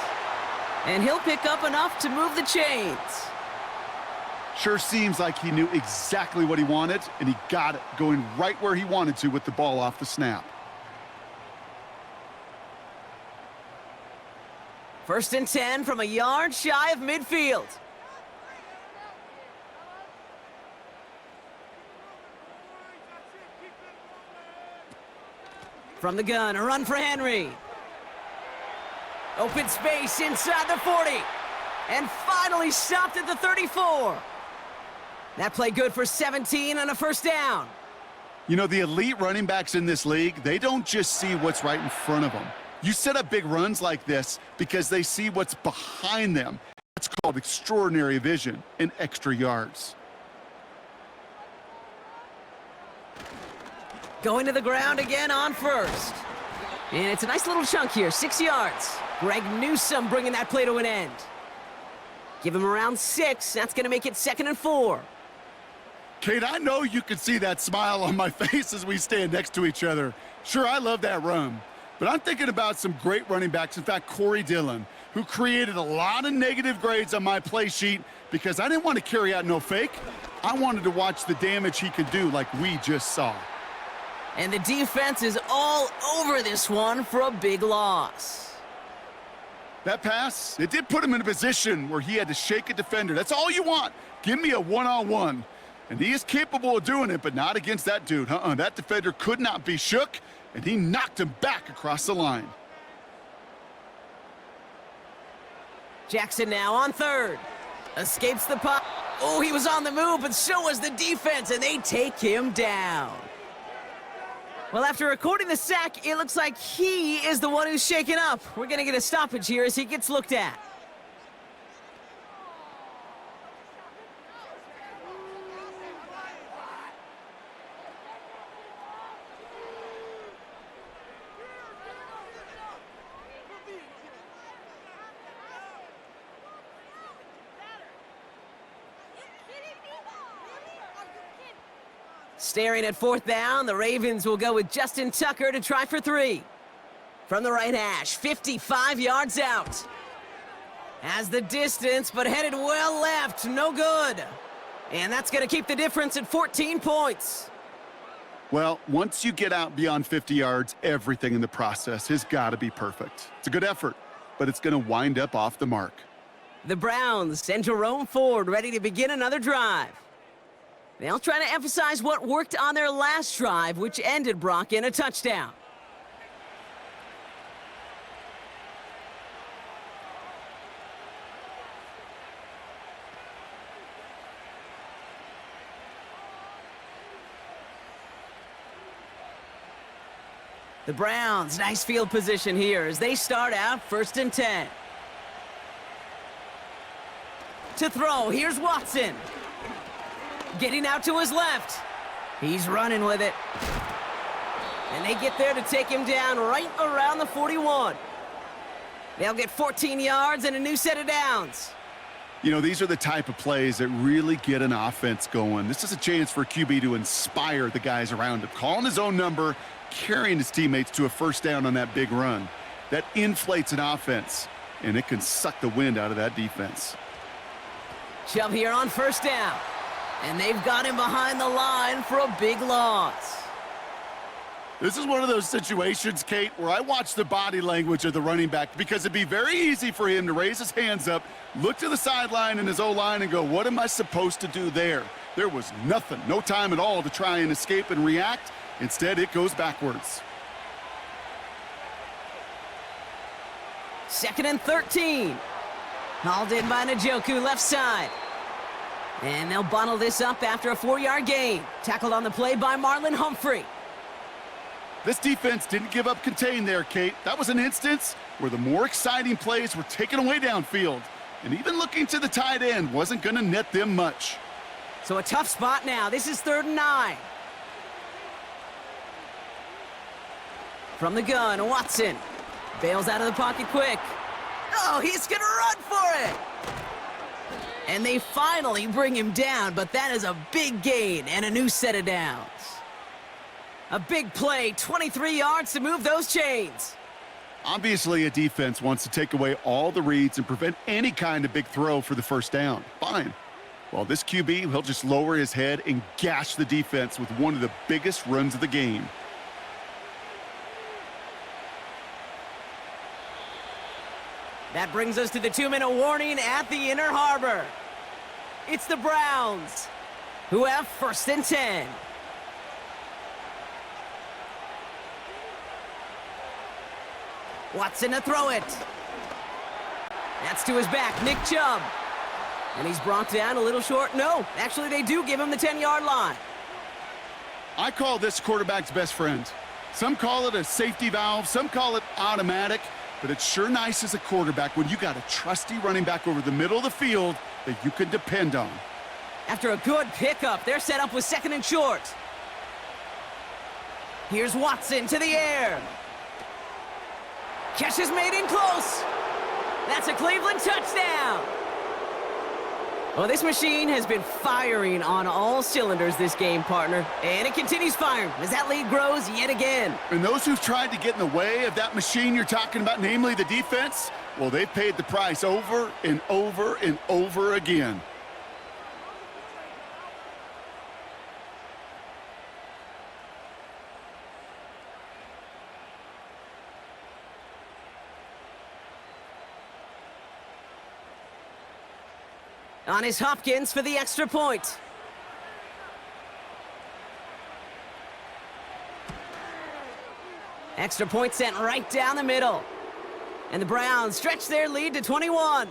B: And he'll pick up enough to move the chains.
C: Sure seems like he knew exactly what he wanted, and he got it going right where he wanted to with the ball off the snap.
B: 1st and 10 from a yard shy of midfield. From the gun, a run for Henry. Open space inside the 40. And finally stopped at the 34. That play good for 17 and a 1st down.
C: You know, the elite running backs in this league, they don't just see what's right in front of them. You set up big runs like this because they see what's behind them. That's called extraordinary vision and extra yards.
B: Going to the ground again on 1st. And it's a nice little chunk here, 6 yards. Greg Newsome bringing that play to an end. Give him around 6. That's going to make it 2nd and 4.
C: Kate, I know you can see that smile on my face as we stand next to each other. Sure, I love that run. But I'm thinking about some great running backs. In fact, Corey Dillon, who created a lot of negative grades on my play sheet because I didn't want to carry out no fake. I wanted to watch the damage he could do like we just saw.
B: And the defense is all over this one for a big loss.
C: That pass, it did put him in a position where he had to shake a defender. That's all you want. Give me a one-on-one. And he is capable of doing it, but not against that dude. That defender could not be shook, and he knocked him back across the line.
B: Jackson now on 3rd. Escapes the pop. Oh, he was on the move, but so was the defense, and they take him down. Well, after recording the sack, it looks like he is the one who's shaken up. We're going to get a stoppage here as he gets looked at. Staring at fourth down, the Ravens will go with Justin Tucker to try for 3. From the right hash, 55 yards out. Has the distance, but headed well left. No good. And that's going to keep the difference at 14 points.
C: Well, once you get out beyond 50 yards, everything in the process has got to be perfect. It's a good effort, but it's going to wind up off the mark.
B: The Browns send Jerome Ford ready to begin another drive. They'll try to emphasize what worked on their last drive, which ended, Brock, in a touchdown. The Browns, nice field position here as they start out 1st and 10. To throw, here's Watson. Getting out to his left. He's running with it. And they get there to take him down right around the 41. They'll get 14 yards and a new set of downs.
C: You know, these are the type of plays that really get an offense going. This is a chance for a QB to inspire the guys around him, calling his own number, carrying his teammates to a first down on that big run. That inflates an offense, and it can suck the wind out of that defense.
B: Chubb here on 1st down. And they've got him behind the line for a big loss.
C: This is one of those situations, Kate, where I watch the body language of the running back because it'd be very easy for him to raise his hands up, look to the sideline in his O-line and go, what am I supposed to do there? There was nothing, no time at all to try and escape and react. Instead, it goes backwards.
B: 2nd and 13. Hauled in by Njoku, left side. And they'll bottle this up after a 4-yard gain. Tackled on the play by Marlon Humphrey.
C: This defense didn't give up contain there, Kate. That was an instance where the more exciting plays were taken away downfield. And even looking to the tight end wasn't going to net them much.
B: So a tough spot now. This is 3rd and 9. From the gun, Watson. Bails out of the pocket quick. Oh, he's going to run for it. And they finally bring him down, but that is a big gain and a new set of downs. A big play, 23 yards to move those chains.
C: Obviously, a defense wants to take away all the reads and prevent any kind of big throw for the first down. Fine. Well, this QB, he'll just lower his head and gash the defense with one of the biggest runs of the game.
B: That brings us to the 2-minute warning at the Inner Harbor. It's the Browns, who have 1st and 10. Watson to throw it. That's to his back, Nick Chubb. And he's brought down a little short. No, actually they do give him the 10-yard line.
C: I call this quarterback's best friend. Some call it a safety valve, some call it automatic. But it's sure nice as a quarterback when you got a trusty running back over the middle of the field that you can depend on.
B: After a good pickup, they're set up with 2nd and short. Here's Watson to the air. Catch is made in close. That's a Cleveland touchdown. Well, this machine has been firing on all cylinders this game, partner. And it continues firing as that lead grows yet again.
C: And those who've tried to get in the way of that machine you're talking about, namely the defense, well, they've paid the price over and over and over again.
B: On is Hopkins for the extra point. Extra point sent right down the middle. And the Browns stretch their lead to 21.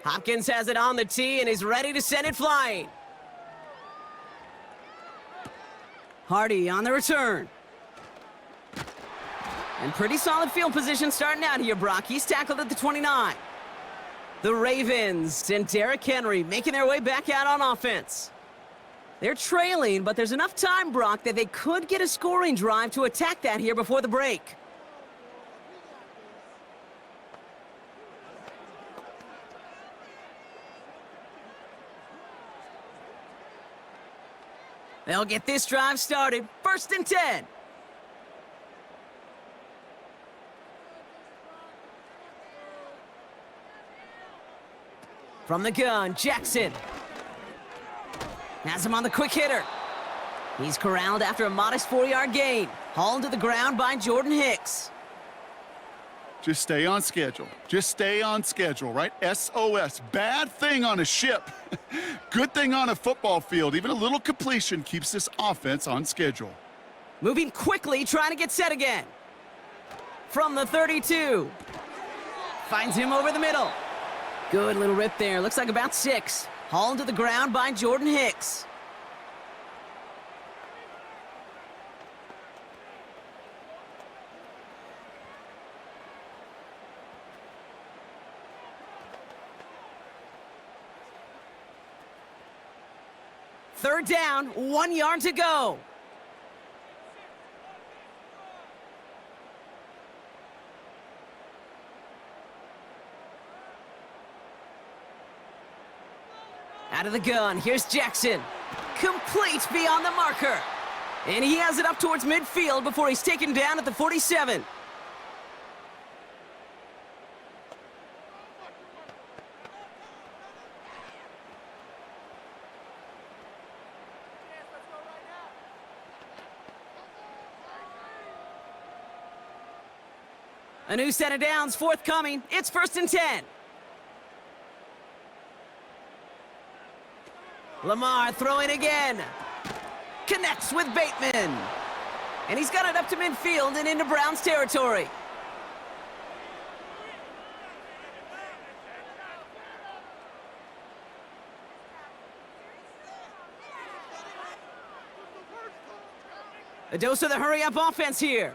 B: Hopkins has it on the tee and is ready to send it flying. Hardy on the return. And pretty solid field position starting out here, Brock. He's tackled at the 29. The Ravens and Derrick Henry making their way back out on offense. They're trailing, but there's enough time, Brock, that they could get a scoring drive to attack that here before the break. They'll get this drive started. 1st and 10. From the gun, Jackson. Has him on the quick hitter. He's corralled after a modest 4-yard gain. Hauled to the ground by Jordan Hicks.
C: Just stay on schedule. Just stay on schedule, right? SOS. Bad thing on a ship. Good thing on a football field. Even a little completion keeps this offense on schedule.
B: Moving quickly, trying to get set again. From the 32. Finds him over the middle. Good little rip there. Looks like about 6. Hauled to the ground by Jordan Hicks. Third down, 1 yard to go. Out of the gun, here's Jackson. Complete beyond the marker. And he has it up towards midfield before he's taken down at the 47. A new set of downs forthcoming. It's 1st and 10. Lamar throwing again. Connects with Bateman. And he's got it up to midfield and into Browns territory. A dose of the hurry-up offense here.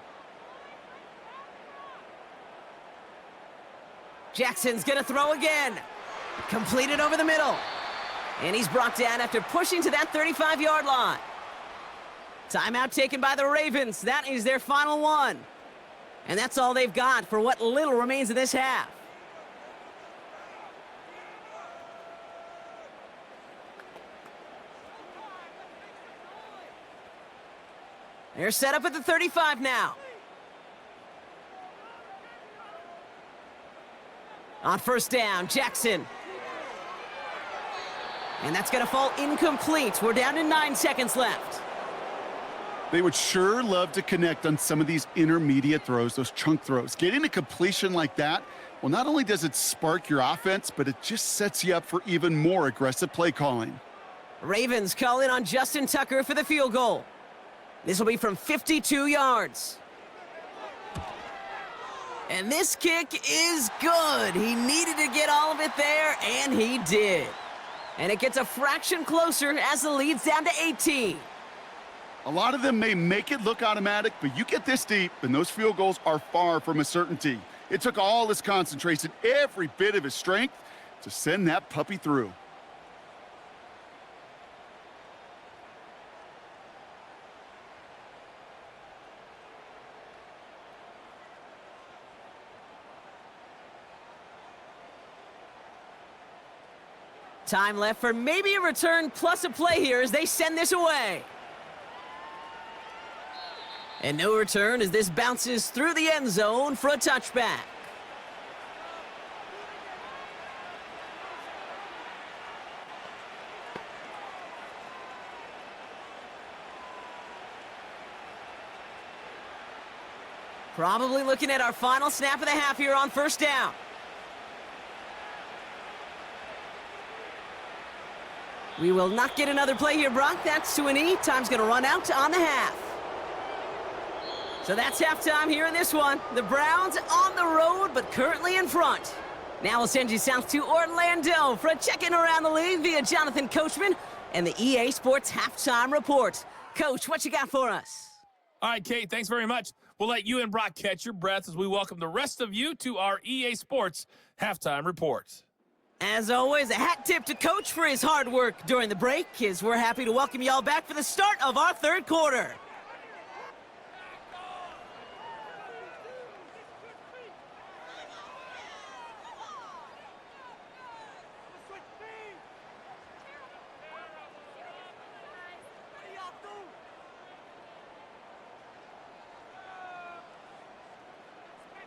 B: Jackson's gonna throw again. Completed over the middle. And he's brought down after pushing to that 35-yard line. Timeout taken by the Ravens. That is their final one. And that's all they've got for what little remains of this half. They're set up at the 35 now. On 1st down, Jackson. And that's going to fall incomplete. We're down to 9 seconds left.
C: They would sure love to connect on some of these intermediate throws, those chunk throws. Getting a completion like that, well, not only does it spark your offense, but it just sets you up for even more aggressive play calling.
B: Ravens calling on Justin Tucker for the field goal. This will be from 52 yards. And this kick is good. He needed to get all of it there, and he did. And it gets a fraction closer as the lead's down to 18.
C: A lot of them may make it look automatic, but you get this deep, and those field goals are far from a certainty. It took all his concentration, every bit of his strength, to send that puppy through.
B: Time left for maybe a return plus a play here as they send this away. And no return as this bounces through the end zone for a touchback. Probably looking at our final snap of the half here on 1st down. We will not get another play here, Brock. That's to an E. Time's going to run out on the half. So that's halftime here in this one. The Browns on the road, but currently in front. Now we'll send you south to Orlando for a check-in around the league via Jonathan Coachman and the EA Sports Halftime Report. Coach, what you got for us?
D: All right, Kate, thanks very much. We'll let you and Brock catch your breath as we welcome the rest of you to our EA Sports Halftime Report.
B: As always, a hat tip to Coach for his hard work during the break, as we're happy to welcome y'all back for the start of our third quarter.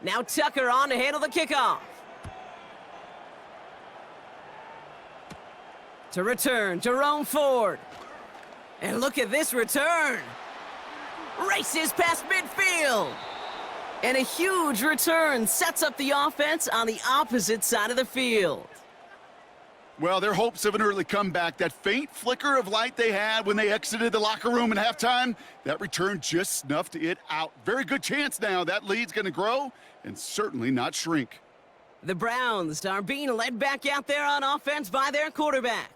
B: Now Tucker on to handle the kickoff. To return, Jerome Ford. And look at this return. Races past midfield. And a huge return sets up the offense on the opposite side of the field.
C: Well, their hopes of an early comeback, that faint flicker of light they had when they exited the locker room at halftime, that return just snuffed it out. Very good chance now that lead's going to grow and certainly not shrink.
B: The Browns are being led back out there on offense by their quarterback.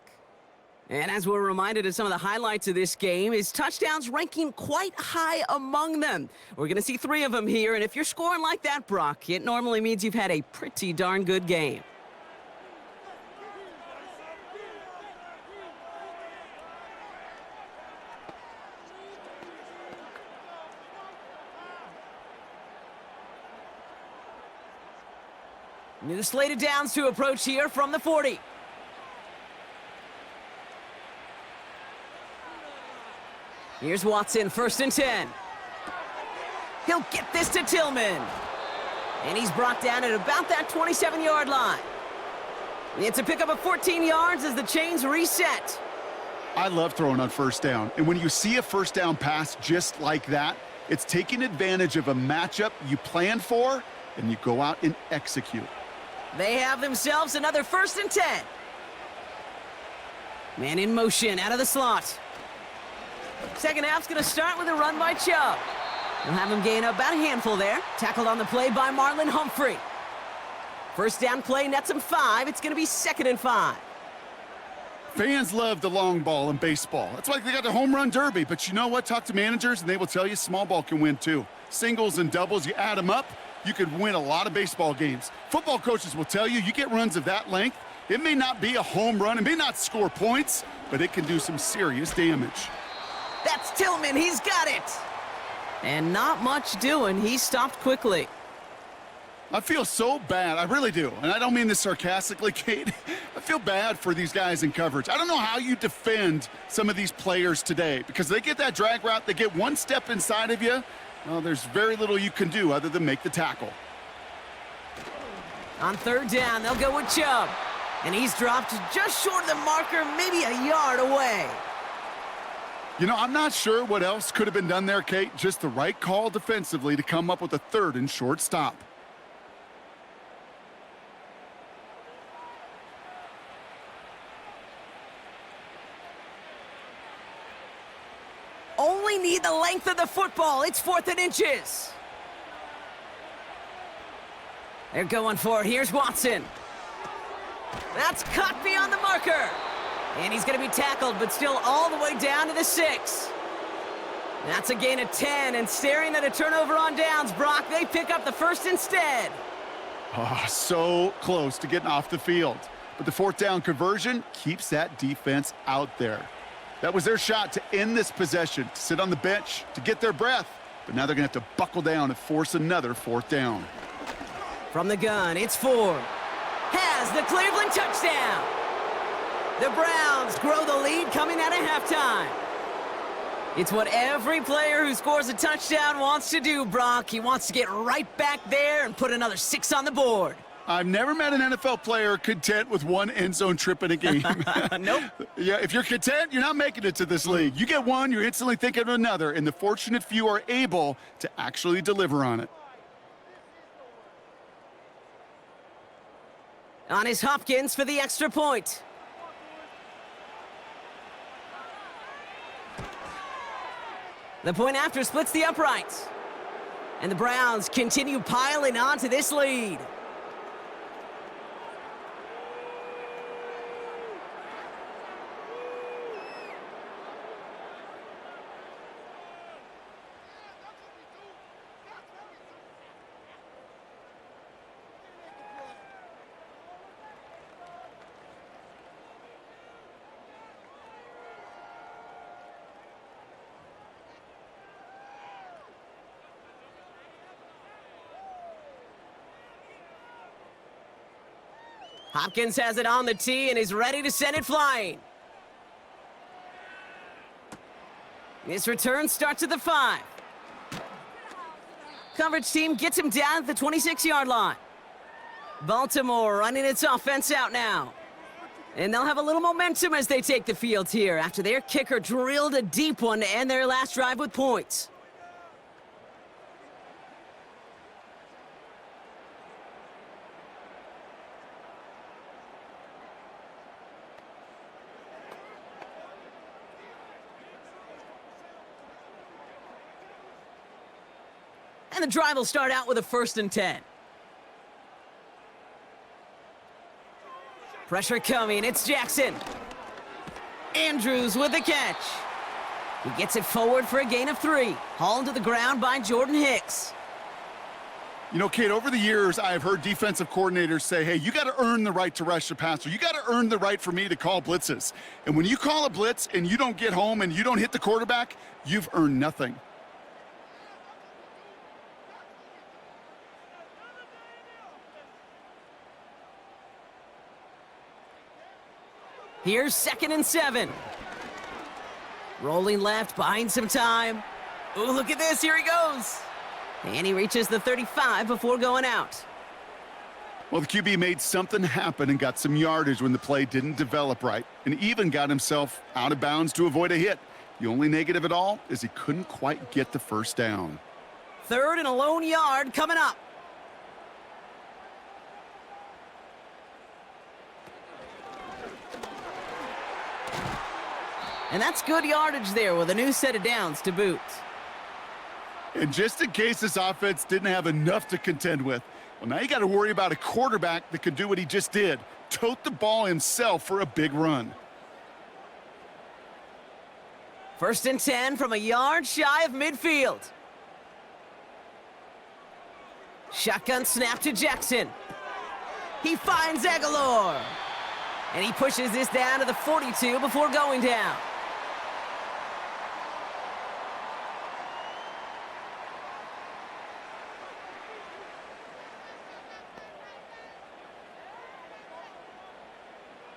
B: And as we're reminded of some of the highlights of this game, his touchdowns ranking quite high among them. We're going to see 3 of them here, and if you're scoring like that, Brock, it normally means you've had a pretty darn good game. New slated downs to approach here from the 40. Here's Watson, 1st and 10. He'll get this to Tillman. And he's brought down at about that 27-yard line. It's a pickup of 14 yards as the chains reset.
C: I love throwing on first down. And when you see a first down pass just like that, it's taking advantage of a matchup you planned for, and you go out and execute.
B: They have themselves another 1st and 10. Man in motion out of the slot. Second half's going to start with a run by Chubb. We'll have him gain about a handful there. Tackled on the play by Marlon Humphrey. First down play nets him 5. It's going to be 2nd and 5.
C: Fans love the long ball in baseball. That's why they got the home run derby. But you know what? Talk to managers, and they will tell you small ball can win too. Singles and doubles, you add them up, you could win a lot of baseball games. Football coaches will tell you, you get runs of that length, it may not be a home run, it may not score points, but it can do some serious damage.
B: That's Tillman, he's got it. And not much doing, he stopped quickly.
C: I feel so bad, I really do, and I don't mean this sarcastically, Kate. I feel bad for these guys in coverage. I don't know how you defend some of these players today, because they get that drag route, they get one step inside of you, well, there's very little you can do other than make the tackle.
B: On 3rd down, they'll go with Chubb. And he's dropped just short of the marker, maybe a yard away.
C: You know, I'm not sure what else could have been done there, Kate. Just the right call defensively to come up with a 3rd and short stop.
B: Only need the length of the football. It's 4th and inches. They're going for it. Here's Watson. That's cut beyond the marker. And he's going to be tackled, but still all the way down to the 6. That's a gain of 10, and staring at a turnover on downs, Brock, they pick up the 1st instead.
C: Oh, so close to getting off the field. But the 4th down conversion keeps that defense out there. That was their shot to end this possession, to sit on the bench, to get their breath. But now they're going to have to buckle down and force another 4th down.
B: From the gun, it's Ford. Has the Cleveland touchdown. The Browns grow the lead coming out of halftime. It's what every player who scores a touchdown wants to do, Brock. He wants to get right back there and put another 6 on the board.
C: I've never met an NFL player content with one end zone trip in a game.
B: Nope.
C: Yeah, if you're content, you're not making it to this league. You get one, you're instantly thinking of another, and the fortunate few are able to actually deliver on it.
B: On is Hopkins for the extra point. The point after splits the uprights. And the Browns continue piling on to this lead. Hopkins has it on the tee and is ready to send it flying. This return starts at the 5. Coverage team gets him down at the 26-yard line. Baltimore running its offense out now. And they'll have a little momentum as they take the field here after their kicker drilled a deep one to end their last drive with points. And the drive will start out with a 1st and 10. Pressure coming, it's Jackson. Andrews with the catch. He gets it forward for a gain of 3. Hauled to the ground by Jordan Hicks.
C: You know, Kate, over the years, I've heard defensive coordinators say, hey, you got to earn the right to rush the passer. You got to earn the right for me to call blitzes. And when you call a blitz and you don't get home and you don't hit the quarterback, you've earned nothing.
B: Here's 2nd and 7. Rolling left, buying some time. Ooh, look at this, here he goes. And he reaches the 35 before going out.
C: Well, the QB made something happen and got some yardage when the play didn't develop right, and even got himself out of bounds to avoid a hit. The only negative at all is he couldn't quite get the first down.
B: 3rd and a lone yard coming up. And that's good yardage there with a new set of downs to boot.
C: And just in case this offense didn't have enough to contend with, well, now you got to worry about a quarterback that could do what he just did, tote the ball himself for a big run.
B: 1st and 10 from a yard shy of midfield. Shotgun snap to Jackson. He finds Aguilar. And he pushes this down to the 42 before going down.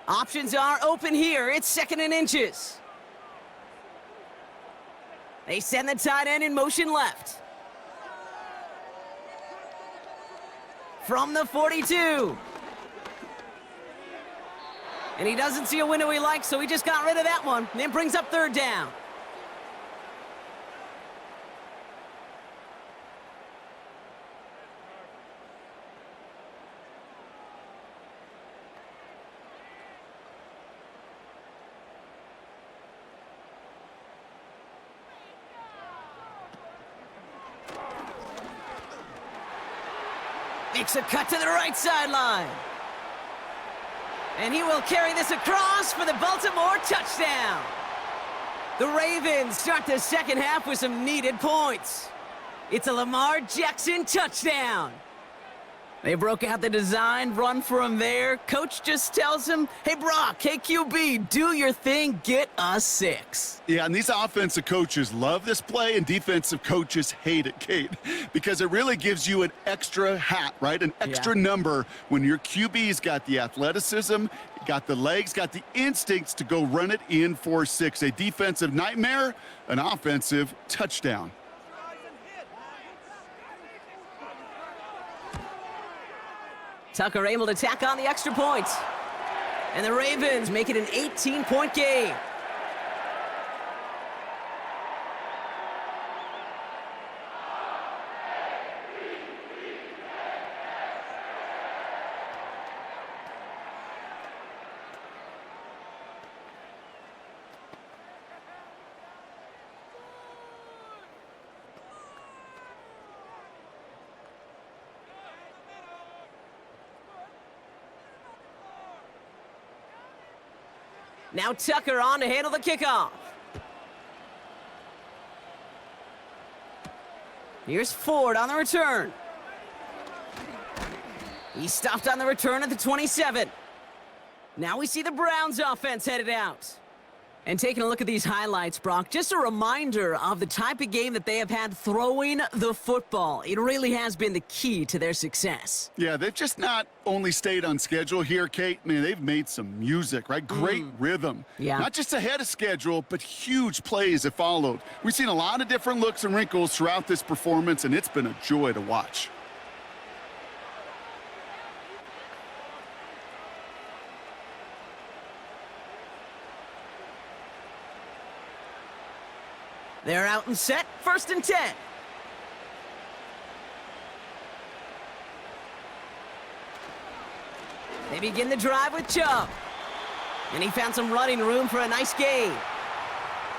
B: Options are open here. It's 2nd and inches. They send the tight end in motion left. From the 42. And he doesn't see a window he likes, so he just got rid of that one. And then brings up 3rd down. Makes a cut to the right sideline. And he will carry this across for the Baltimore touchdown. The Ravens start the 2nd half with some needed points. It's a Lamar Jackson touchdown. They broke out the design run for him there. Coach just tells him, hey, Brock, hey, QB, do your thing, get us 6.
C: Yeah, and these offensive coaches love this play, and defensive coaches hate it, Kate, because it really gives you an extra hat, right? An extra number when your QB's got the athleticism, got the legs, got the instincts to go run it in for 6. A defensive nightmare, an offensive touchdown.
B: Tucker able to tack on the extra point. And the Ravens make it an 18-point game. Now Tucker on to handle the kickoff. Here's Ford on the return. He stopped on the return at the 27. Now we see the Browns offense headed out. And taking a look at these highlights, Brock, just a reminder of the type of game that they have had throwing the football. It really has been the key to their success.
C: Yeah, they've just not only stayed on schedule here, Kate. Man, they've made some music, right? Great rhythm.
B: Yeah.
C: Not just ahead of schedule, but huge plays have followed. We've seen a lot of different looks and wrinkles throughout this performance, and it's been a joy to watch.
B: They're out and set, 1st and 10. They begin the drive with Chubb. And he found some running room for a nice gain.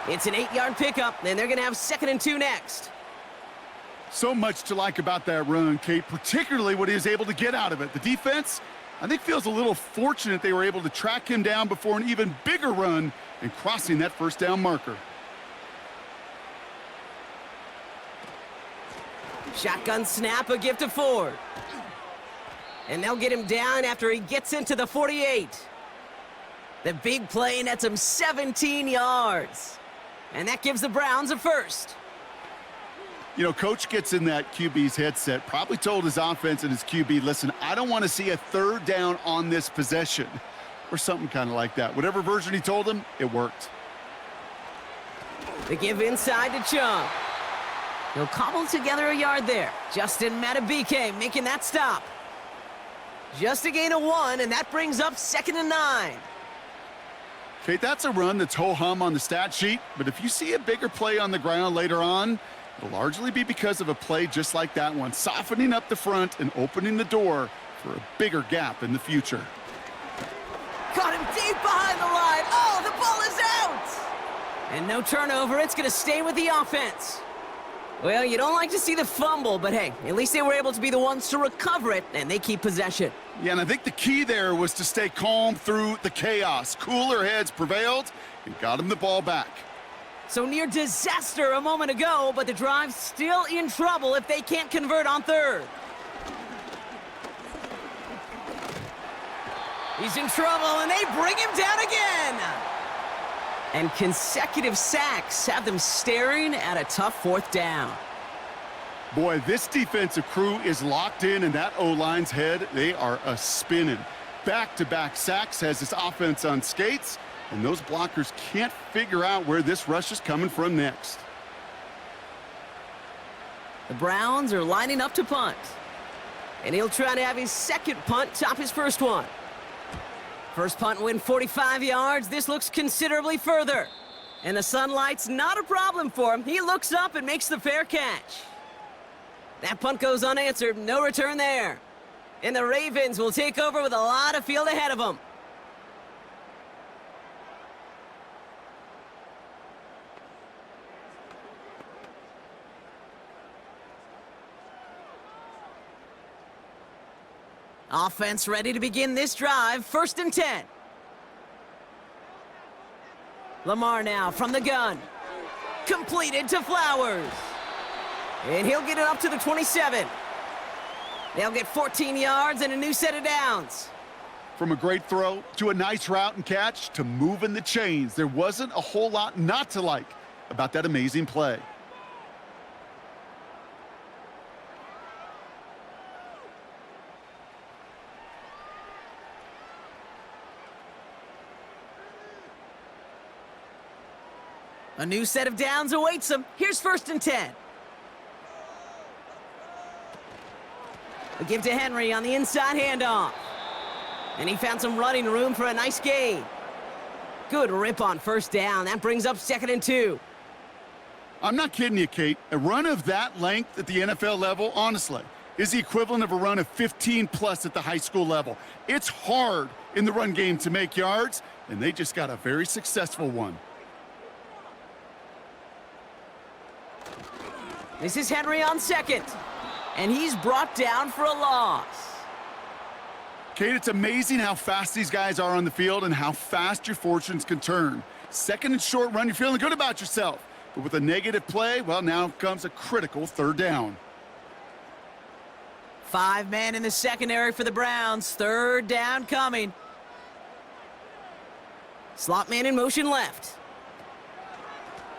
B: It's an 8-yard pickup, and they're going to have 2nd and 2 next.
C: So much to like about that run, Kate, particularly what he was able to get out of it. The defense, I think, feels a little fortunate they were able to track him down before an even bigger run and crossing that 1st down marker.
B: Shotgun snap, a gift to Ford. And they'll get him down after he gets into the 48. The big play nets him 17 yards. And that gives the Browns a 1st.
C: You know, coach gets in that QB's headset, probably told his offense and his QB, listen, I don't want to see a 3rd down on this possession. Or something kind of like that. Whatever version he told him, it worked.
B: They give inside to Chung. He'll cobble together a yard there. Justin Matabike making that stop. Just a gain of 1, and that brings up 2nd and 9.
C: Kate, that's a run that's ho-hum on the stat sheet, but if you see a bigger play on the ground later on, it'll largely be because of a play just like that one, softening up the front and opening the door for a bigger gap in the future.
B: Caught him deep behind the line. Oh, the ball is out! And no turnover. It's going to stay with the offense. Well, you don't like to see the fumble, but hey, at least they were able to be the ones to recover it, and they keep possession.
C: Yeah, and I think the key there was to stay calm through the chaos. Cooler heads prevailed and got him the ball back.
B: So near disaster a moment ago, but the drive's still in trouble if they can't convert on 3rd. He's in trouble, and they bring him down again. And consecutive sacks have them staring at a tough 4th down.
C: Boy, this defensive crew is locked in, and that O-line's head, they are a-spinning. Back-to-back sacks has this offense on skates, and those blockers can't figure out where this rush is coming from next.
B: The Browns are lining up to punt. And he'll try to have his 2nd punt top his 1st one. First punt win 45 yards. This looks considerably further. And the sunlight's not a problem for him. He looks up and makes the fair catch. That punt goes unanswered. No return there. And the Ravens will take over with a lot of field ahead of them. Offense ready to begin this drive. 1st and 10. Lamar now from the gun. Completed to Flowers. And he'll get it up to the 27. They'll get 14 yards and a new set of downs.
C: From a great throw to a nice route and catch to moving the chains, there wasn't a whole lot not to like about that amazing play.
B: A new set of downs awaits them. Here's 1st and 10. A give to Henry on the inside handoff. And he found some running room for a nice gain. Good rip on 1st down. That brings up 2nd and 2.
C: I'm not kidding you, Kate. A run of that length at the NFL level, honestly, is the equivalent of a run of 15+ at the high school level. It's hard in the run game to make yards, and they just got a very successful one.
B: This is Henry on 2nd. And he's brought down for a loss.
C: Kate, it's amazing how fast these guys are on the field and how fast your fortunes can turn. 2nd and short run, you're feeling good about yourself. But with a negative play, well, now comes a critical 3rd down.
B: 5 men in the secondary for the Browns. 3rd down coming. Slot man in motion left.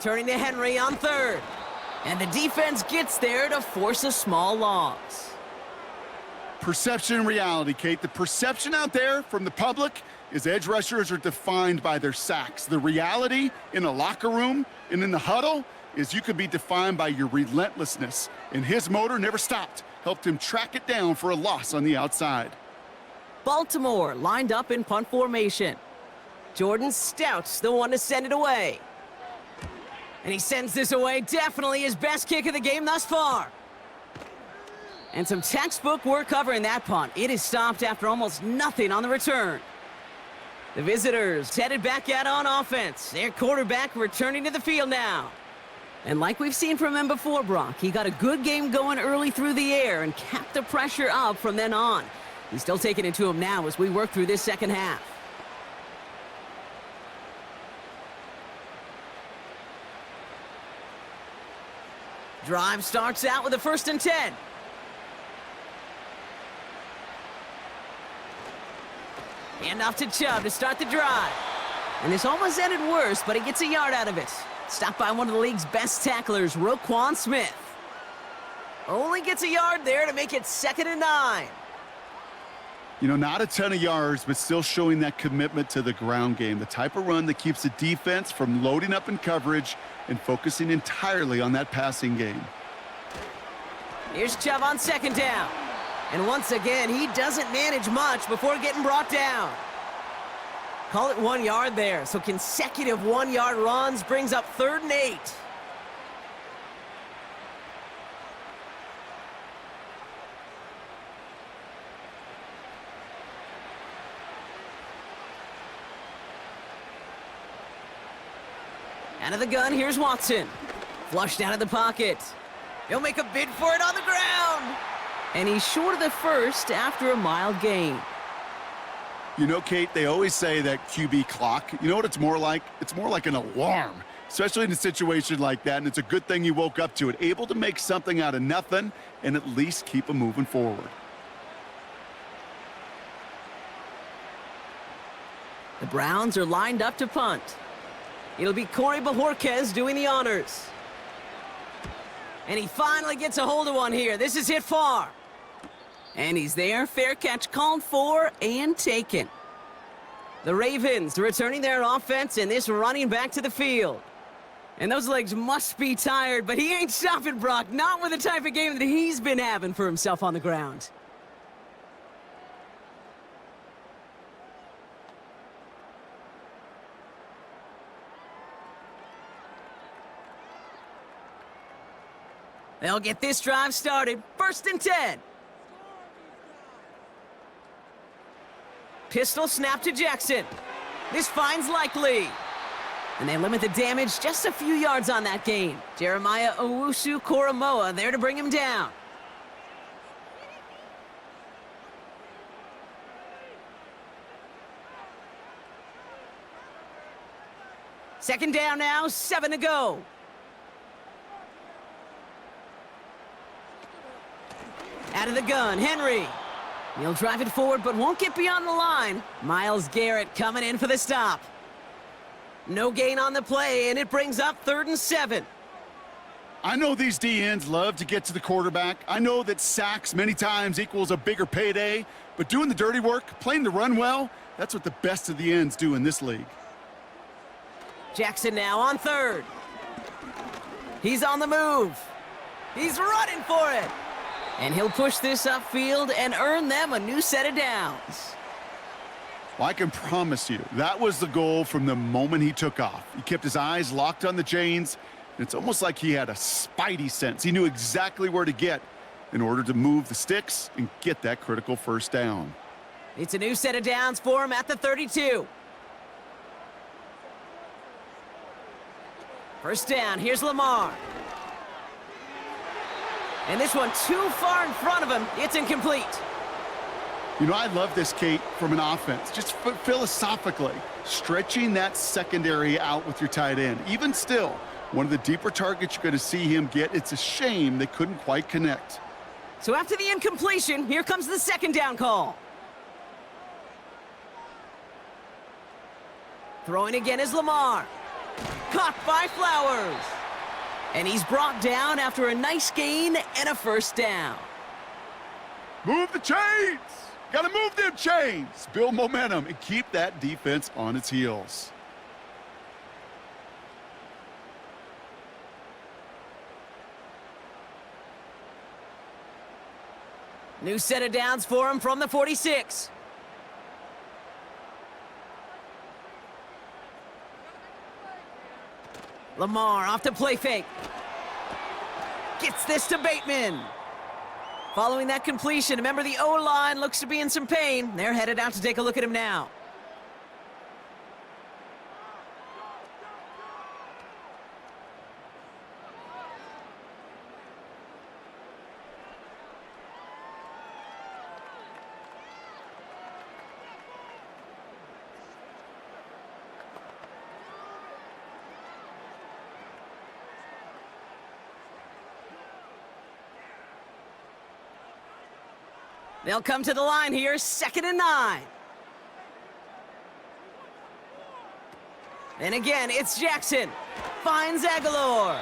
B: Turning to Henry on third. And the defense gets there to force a small loss.
C: Perception and reality, Kate. The perception out there from the public is edge rushers are defined by their sacks. The reality in a locker room and in the huddle is you could be defined by your relentlessness. And his motor never stopped, helped him track it down for a loss on the outside.
B: Baltimore lined up in punt formation. Jordan Stout's the one to send it away. And he sends this away, definitely his best kick of the game thus far. And some textbook work covering that punt. It is stopped after almost nothing on the return. The visitors headed back out on offense. Their quarterback returning to the field now. And like we've seen from him before, Brock, he got a good game going early through the air and kept the pressure up from then on. He's still taking it to him now as we work through this second half. Drive starts out with a 1st and 10. Hand off to Chubb to start the drive. And this almost ended worse, but he gets a yard out of it. Stopped by one of the league's best tacklers, Roquan Smith. Only gets a yard there to make it 2nd and 9.
C: You know, not a ton of yards, but still showing that commitment to the ground game. The type of run that keeps the defense from loading up in coverage and focusing entirely on that passing game.
B: Here's Chubb on 2nd down. And once again, he doesn't manage much before getting brought down. Call it 1 yard there. So consecutive 1-yard runs brings up 3rd and 8. Out of the gun, here's Watson. Flushed out of the pocket. He'll make a bid for it on the ground. And he's short of the first after a mild gain.
C: You know, Kate, they always say that QB clock. You know what it's more like? It's more like an alarm, especially in a situation like that. And it's a good thing you woke up to it, able to make something out of nothing and at least keep them moving forward.
B: The Browns are lined up to punt. It'll be Corey Bajorquez doing the honors. And he finally gets a hold of one here. This is hit far. And he's there. Fair catch called for and taken. The Ravens returning their offense and this running back to the field. And those legs must be tired, but he ain't stopping, Brock. Not with the type of game that he's been having for himself on the ground. They'll get this drive started. 1st and 10. Pistol snap to Jackson. This finds Likely. And they limit the damage just a few yards on that gain. Jeremiah Owusu-Koramoah there to bring him down. Second down now, 7 to go. Out of the gun, Henry. He'll drive it forward, but won't get beyond the line. Myles Garrett coming in for the stop. No gain on the play, and it brings up 3rd and 7.
C: I know these DNs love to get to the quarterback. I know that sacks many times equals a bigger payday, but doing the dirty work, playing the run well, that's what the best of the ends do in this league.
B: Jackson now on 3rd. He's on the move. He's running for it. And he'll push this upfield and earn them a new set of downs.
C: Well, I can promise you, that was the goal from the moment he took off. He kept his eyes locked on the chains, and it's almost like he had a spidey sense. He knew exactly where to get in order to move the sticks and get that critical 1st down.
B: It's a new set of downs for him at the 32. 1st down, here's Lamar. And this one too far in front of him. It's incomplete.
C: You know, I love this, Kate, from an offense. Just philosophically, stretching that secondary out with your tight end. Even still, one of the deeper targets you're going to see him get. It's a shame they couldn't quite connect.
B: So after the incompletion, here comes the 2nd down call. Throwing again is Lamar. Caught by Flowers. And he's brought down after a nice gain and a first down.
C: Move the chains. Got to move them chains. Build momentum and keep that defense on its heels.
B: New set of downs for him from the 46. Lamar off to play fake. Gets this to Bateman. Following that completion, remember the O-line looks to be in some pain. They're headed out to take a look at him now. They'll come to the line here, 2nd and 9. And again, it's Jackson. Finds Aguilar.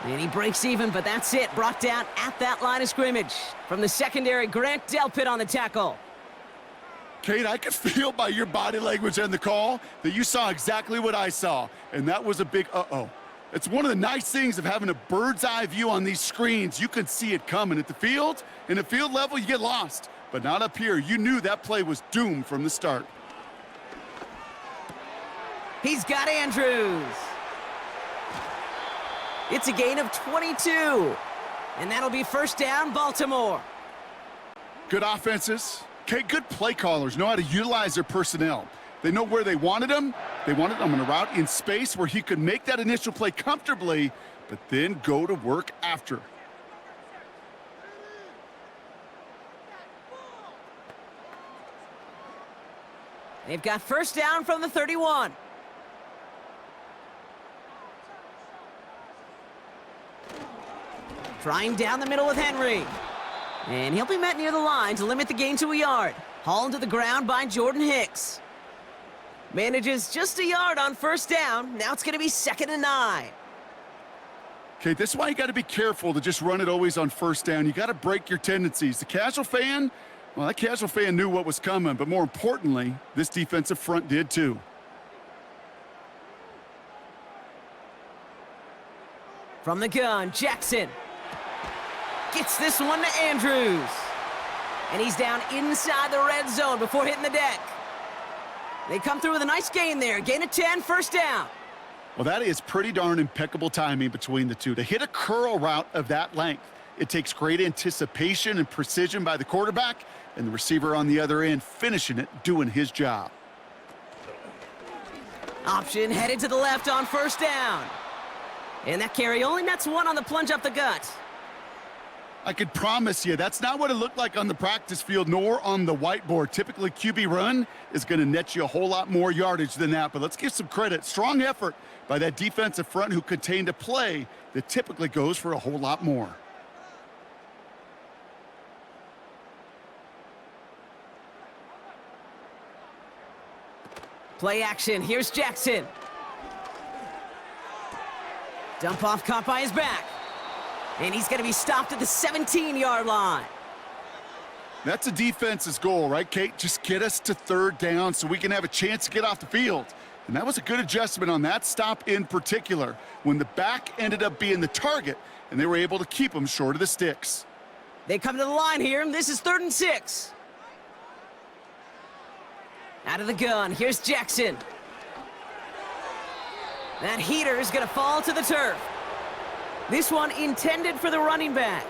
B: And he breaks even, but that's it. Brought down at that line of scrimmage. From the secondary, Grant Delpit on the tackle.
C: Kate, I could feel by your body language and the call that you saw exactly what I saw, and that was a big uh-oh. It's one of the nice things of having a bird's eye view on these screens. You can see it coming at the field. In the field level, you get lost, but not up here. You knew that play was doomed from the start.
B: He's got Andrews. It's a gain of 22, and that'll be first down, Baltimore.
C: Good offenses. Okay, good play callers know how to utilize their personnel. They know where they wanted him. They wanted him on a route in space where he could make that initial play comfortably, but then go to work after.
B: They've got first down from the 31. Trying down the middle with Henry. And he'll be met near the line to limit the gain to a yard. Hauled to the ground by Jordan Hicks. Manages just a yard on first down. Now it's going to be 2nd and 9.
C: Okay, this is why you got to be careful to just run it always on first down. You got to break your tendencies. The casual fan, well, that casual fan knew what was coming, but more importantly, this defensive front did too.
B: From the gun, Jackson. Gets this one to Andrews. And he's down inside the red zone before hitting the deck. They come through with a nice gain there. Gain of 10, first down.
C: Well, that is pretty darn impeccable timing between the two. To hit a curl route of that length, it takes great anticipation and precision by the quarterback, and the receiver on the other end finishing it, doing his job.
B: Option headed to the left on first down. And that carry only nets one on the plunge up the gut.
C: I could promise you that's not what it looked like on the practice field nor on the whiteboard. Typically, QB run is going to net you a whole lot more yardage than that. But let's give some credit. Strong effort by that defensive front who contained a play that typically goes for a whole lot more.
B: Play action. Here's Jackson. Dump off caught by his back. And he's going to be stopped at the 17-yard line.
C: That's a defense's goal, right, Kate? Just get us to third down so we can have a chance to get off the field. And that was a good adjustment on that stop in particular, when the back ended up being the target, and they were able to keep him short of the sticks.
B: They come to the line here, and this is 3rd and 6. Out of the gun, here's Jackson. That heater is going to fall to the turf. This one intended for the running back.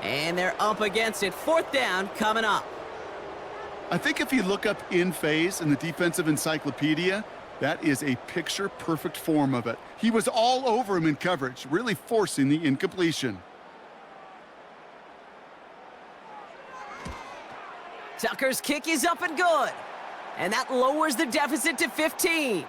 B: And they're up against it. 4th down coming up.
C: I think if you look up in phase in the defensive encyclopedia, that is a picture-perfect form of it. He was all over him in coverage, really forcing the incompletion.
B: Tucker's kick is up and good. And that lowers the deficit to 15.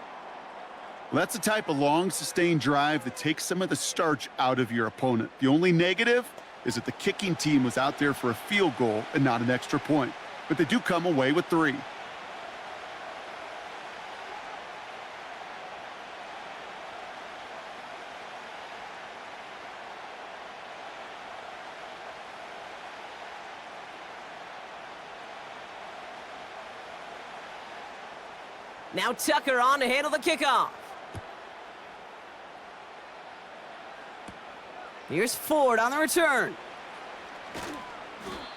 C: Well, that's the type of long, sustained drive that takes some of the starch out of your opponent. The only negative is that the kicking team was out there for a field goal and not an extra point. But they do come away with 3.
B: Now Tucker on to handle the kickoff. Here's Ford on the return.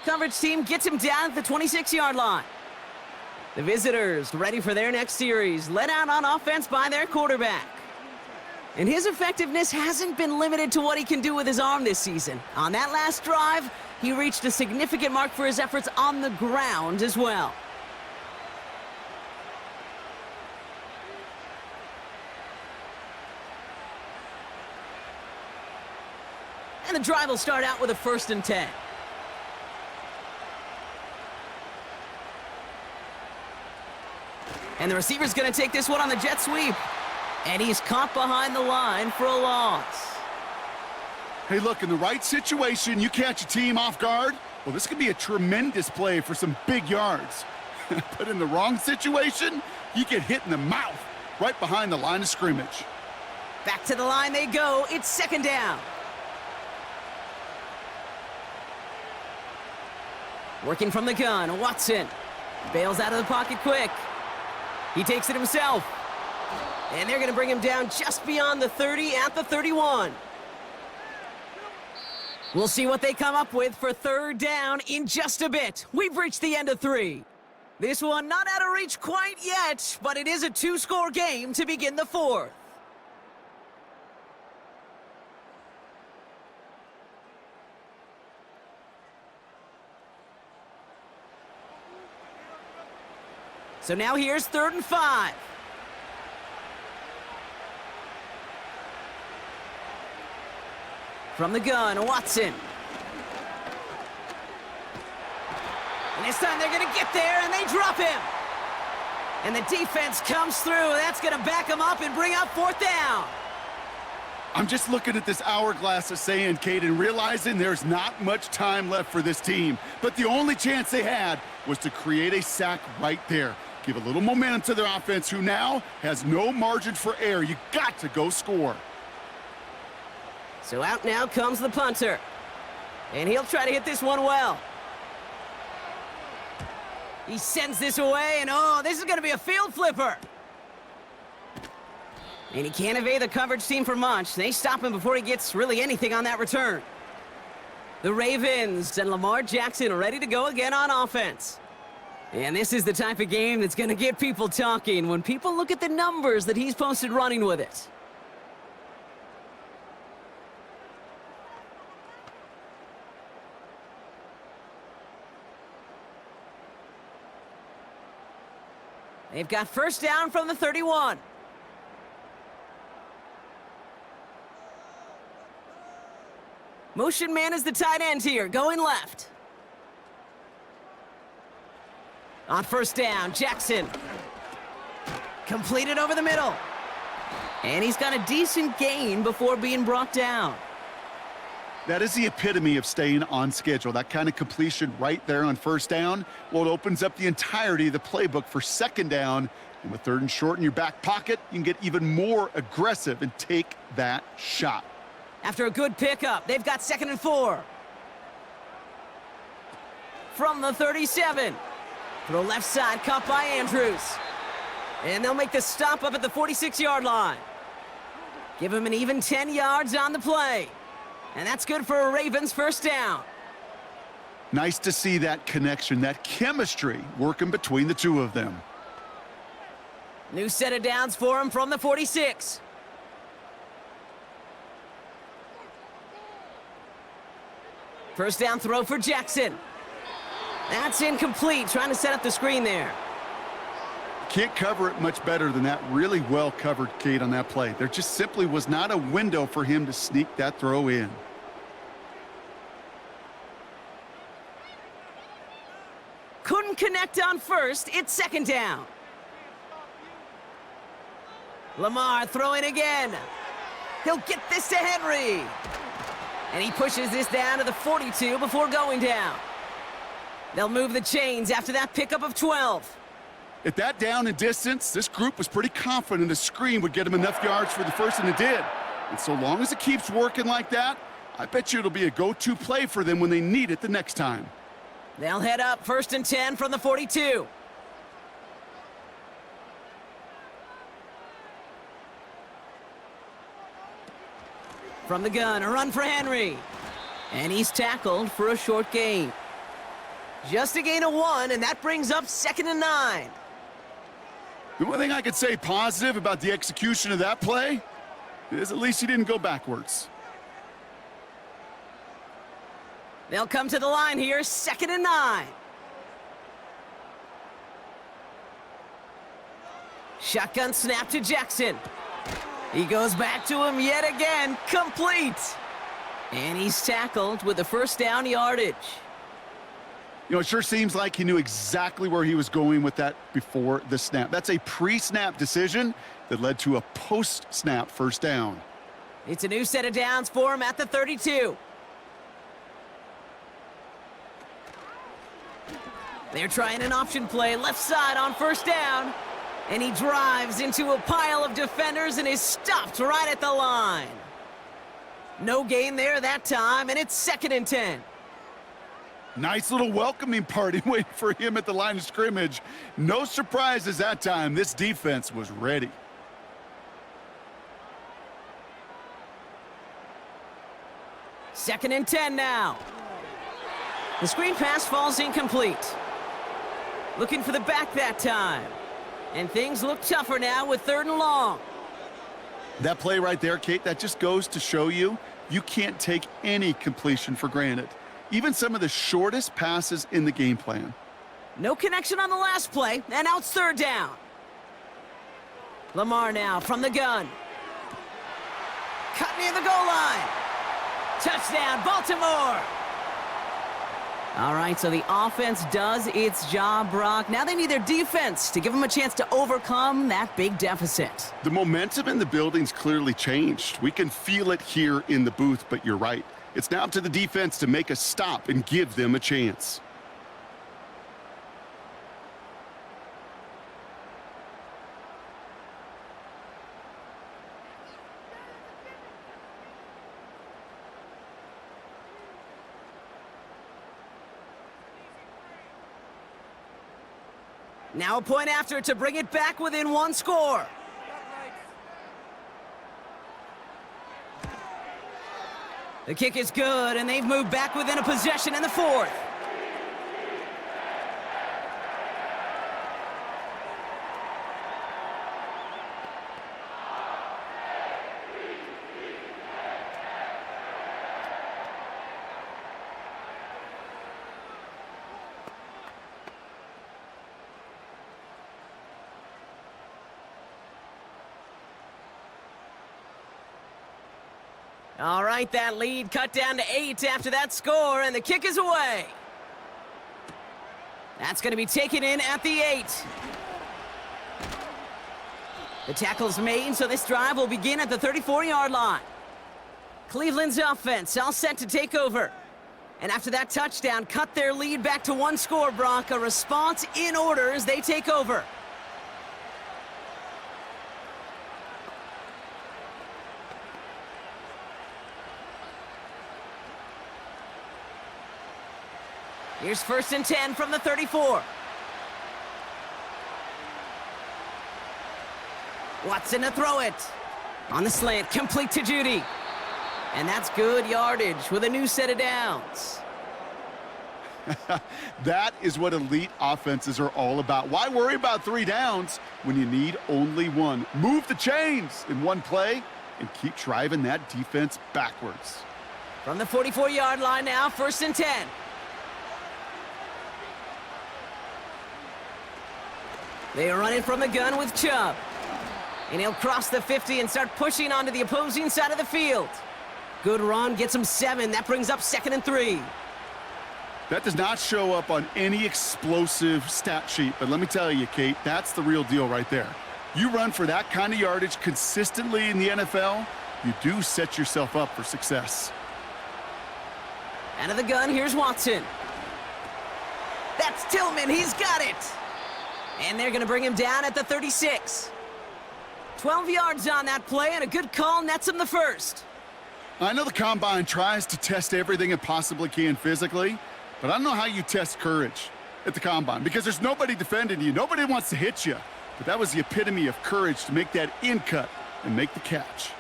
B: Coverage team gets him down at the 26-yard line. The visitors ready for their next series, led out on offense by their quarterback. And his effectiveness hasn't been limited to what he can do with his arm this season. On that last drive, he reached a significant mark for his efforts on the ground as well. And the drive will start out with a 1st and 10. And the receiver's going to take this one on the jet sweep. And he's caught behind the line for a loss.
C: Hey, look, in the right situation, you catch a team off guard. Well, this could be a tremendous play for some big yards. But in the wrong situation, you get hit in the mouth right behind the line of scrimmage.
B: Back to the line they go. It's 2nd down. Working from the gun, Watson bails out of the pocket quick. He takes it himself. And they're going to bring him down just beyond the 30 at the 31. We'll see what they come up with for 3rd down in just a bit. We've reached the end of 3. This one not out of reach quite yet, but it is a 2-score game to begin the 4th. So now here's 3rd and 5. From the gun, Watson. And this time they're going to get there, and they drop him. And the defense comes through. That's going to back him up and bring up 4th down.
C: I'm just looking at this hourglass of sand, Kate, and realizing there's not much time left for this team. But the only chance they had was to create a sack right there. Give a little momentum to their offense, who now has no margin for error. You got to go score.
B: So out now comes the punter. And he'll try to hit this one well. He sends this away, and oh, this is going to be a field flipper. And he can't evade the coverage team for much. They stop him before he gets really anything on that return. The Ravens and Lamar Jackson are ready to go again on offense. And this is the type of game that's going to get people talking when people look at the numbers that he's posted running with it. They've got 1st down from the 31. Motion man is the tight end here, going left. On 1st down, Jackson. Completed over the middle. And he's got a decent gain before being brought down.
C: That is the epitome of staying on schedule. That kind of completion right there on 1st down. Well, it opens up the entirety of the playbook for 2nd down. And with 3rd and short in your back pocket, you can get even more aggressive and take that shot.
B: After a good pickup, they've got 2nd and 4. From the 37. Throw left side, caught by Andrews. And they'll make the stop up at the 46-yard line. Give him an even 10 yards on the play. And that's good for a Ravens 1st down.
C: Nice to see that connection, that chemistry working between the two of them.
B: New set of downs for him from the 46. First down throw for Jackson. That's incomplete, trying to set up the screen there.
C: Can't cover it much better than that. Really well covered, Kate, on that play. There just simply was not a window for him to sneak that throw in.
B: Couldn't connect on 1st. It's 2nd down. Lamar throwing again. He'll get this to Henry. And he pushes this down to the 42 before going down. They'll move the chains after that pickup of 12.
C: At that down and distance, this group was pretty confident the screen would get him enough yards for the 1st, and it did. And so long as it keeps working like that, I bet you it'll be a go-to play for them when they need it the next time.
B: They'll head up 1st and 10 from the 42. From the gun, a run for Henry. And he's tackled for a short gain. Just a gain of 1, and that brings up 2nd and 9.
C: The one thing I could say positive about the execution of that play is at least he didn't go backwards.
B: They'll come to the line here, 2nd and 9. Shotgun snap to Jackson. He goes back to him yet again, complete. And he's tackled with the first down yardage.
C: You know, it sure seems like he knew exactly where he was going with that before the snap. That's a pre-snap decision that led to a post-snap first down.
B: It's a new set of downs for him at the 32. They're trying an option play, left side on first down. And he drives into a pile of defenders and is stopped right at the line. No gain there that time, and it's 2nd and 10.
C: Nice little welcoming party waiting for him at the line of scrimmage. No surprises that time. This defense was ready.
B: Second and 10 now. The screen pass falls incomplete. Looking for the back that time. And things look tougher now with 3rd and long.
C: That play right there, Kate, that just goes to show you can't take any completion for granted. Even some of the shortest passes in the game plan.
B: No connection on the last play, and now it's 3rd down. Lamar now from the gun. Cut near the goal line. Touchdown, Baltimore. All right, so the offense does its job, Brock. Now they need their defense to give them a chance to overcome that big deficit.
C: The momentum in the building's clearly changed. We can feel it here in the booth, but you're right. It's now up to the defense to make a stop and give them a chance.
B: Now a point after to bring it back within 1 score. The kick is good, and they've moved back within a possession in the 4th. All right, that lead cut down to 8 after that score, and the kick is away. That's going to be taken in at the 8. The tackle's made, so this drive will begin at the 34-yard line. Cleveland's offense all set to take over. And after that touchdown, cut their lead back to 1 score, Brock. A response in order as they take over. Here's 1st and 10 from the 34. Watson to throw it. On the slant, complete to Judy. And that's good yardage with a new set of downs.
C: That is what elite offenses are all about. Why worry about 3 downs when you need only 1? Move the chains in 1 play and keep driving that defense backwards.
B: From the 44-yard line now, 1st and 10. They are running from the gun with Chubb. And he'll cross the 50 and start pushing onto the opposing side of the field. Good run, gets him 7. That brings up 2nd and 3.
C: That does not show up on any explosive stat sheet, but let me tell you, Kate, that's the real deal right there. You run for that kind of yardage consistently in the NFL, you do set yourself up for success.
B: Out of the gun, here's Watson. That's Tillman, he's got it. And they're going to bring him down at the 36. 12 yards on that play, and a good call nets him the 1st.
C: I know the Combine tries to test everything it possibly can physically, but I don't know how you test courage at the Combine because there's nobody defending you. Nobody wants to hit you. But that was the epitome of courage to make that in cut and make the catch.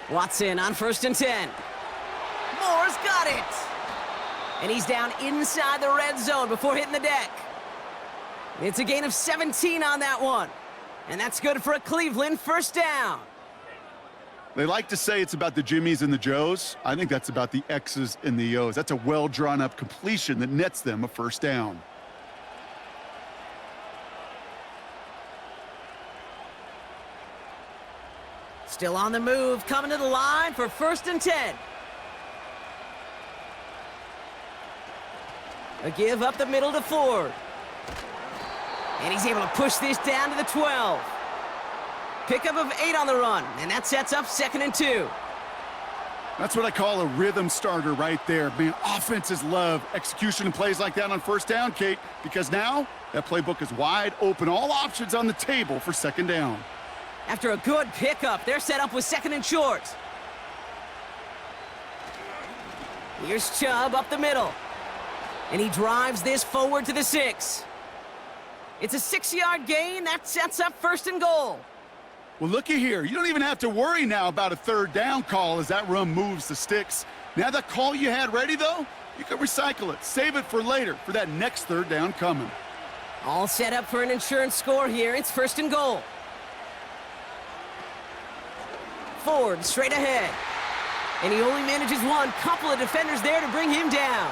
B: Watson on 1st and 10. Moore's got it. And he's down inside the red zone before hitting the deck. It's a gain of 17 on that one. And that's good for a Cleveland first down.
C: They like to say it's about the Jimmies and the Joes. I think that's about the X's and the O's. That's a well-drawn-up completion that nets them a first down.
B: Still on the move, coming to the line for 1st and 10. A give up the middle to Ford. And he's able to push this down to the 12. Pickup of 8 on the run, and that sets up 2nd and 2.
C: That's what I call a rhythm starter right there. Man, offenses love execution and plays like that on first down, Kate, because now that playbook is wide open. All options on the table for 2nd down.
B: After a good pickup, they're set up with 2nd and short. Here's Chubb up the middle. And he drives this forward to the 6. It's a 6-yard gain. That sets up 1st and goal.
C: Well, looky here. You don't even have to worry now about a 3rd down call as that run moves the sticks. Now that call you had ready, though, you can recycle it. Save it for later for that next 3rd down coming.
B: All set up for an insurance score here. It's 1st and goal. Ford straight ahead. And he only manages one. Couple of defenders there to bring him down.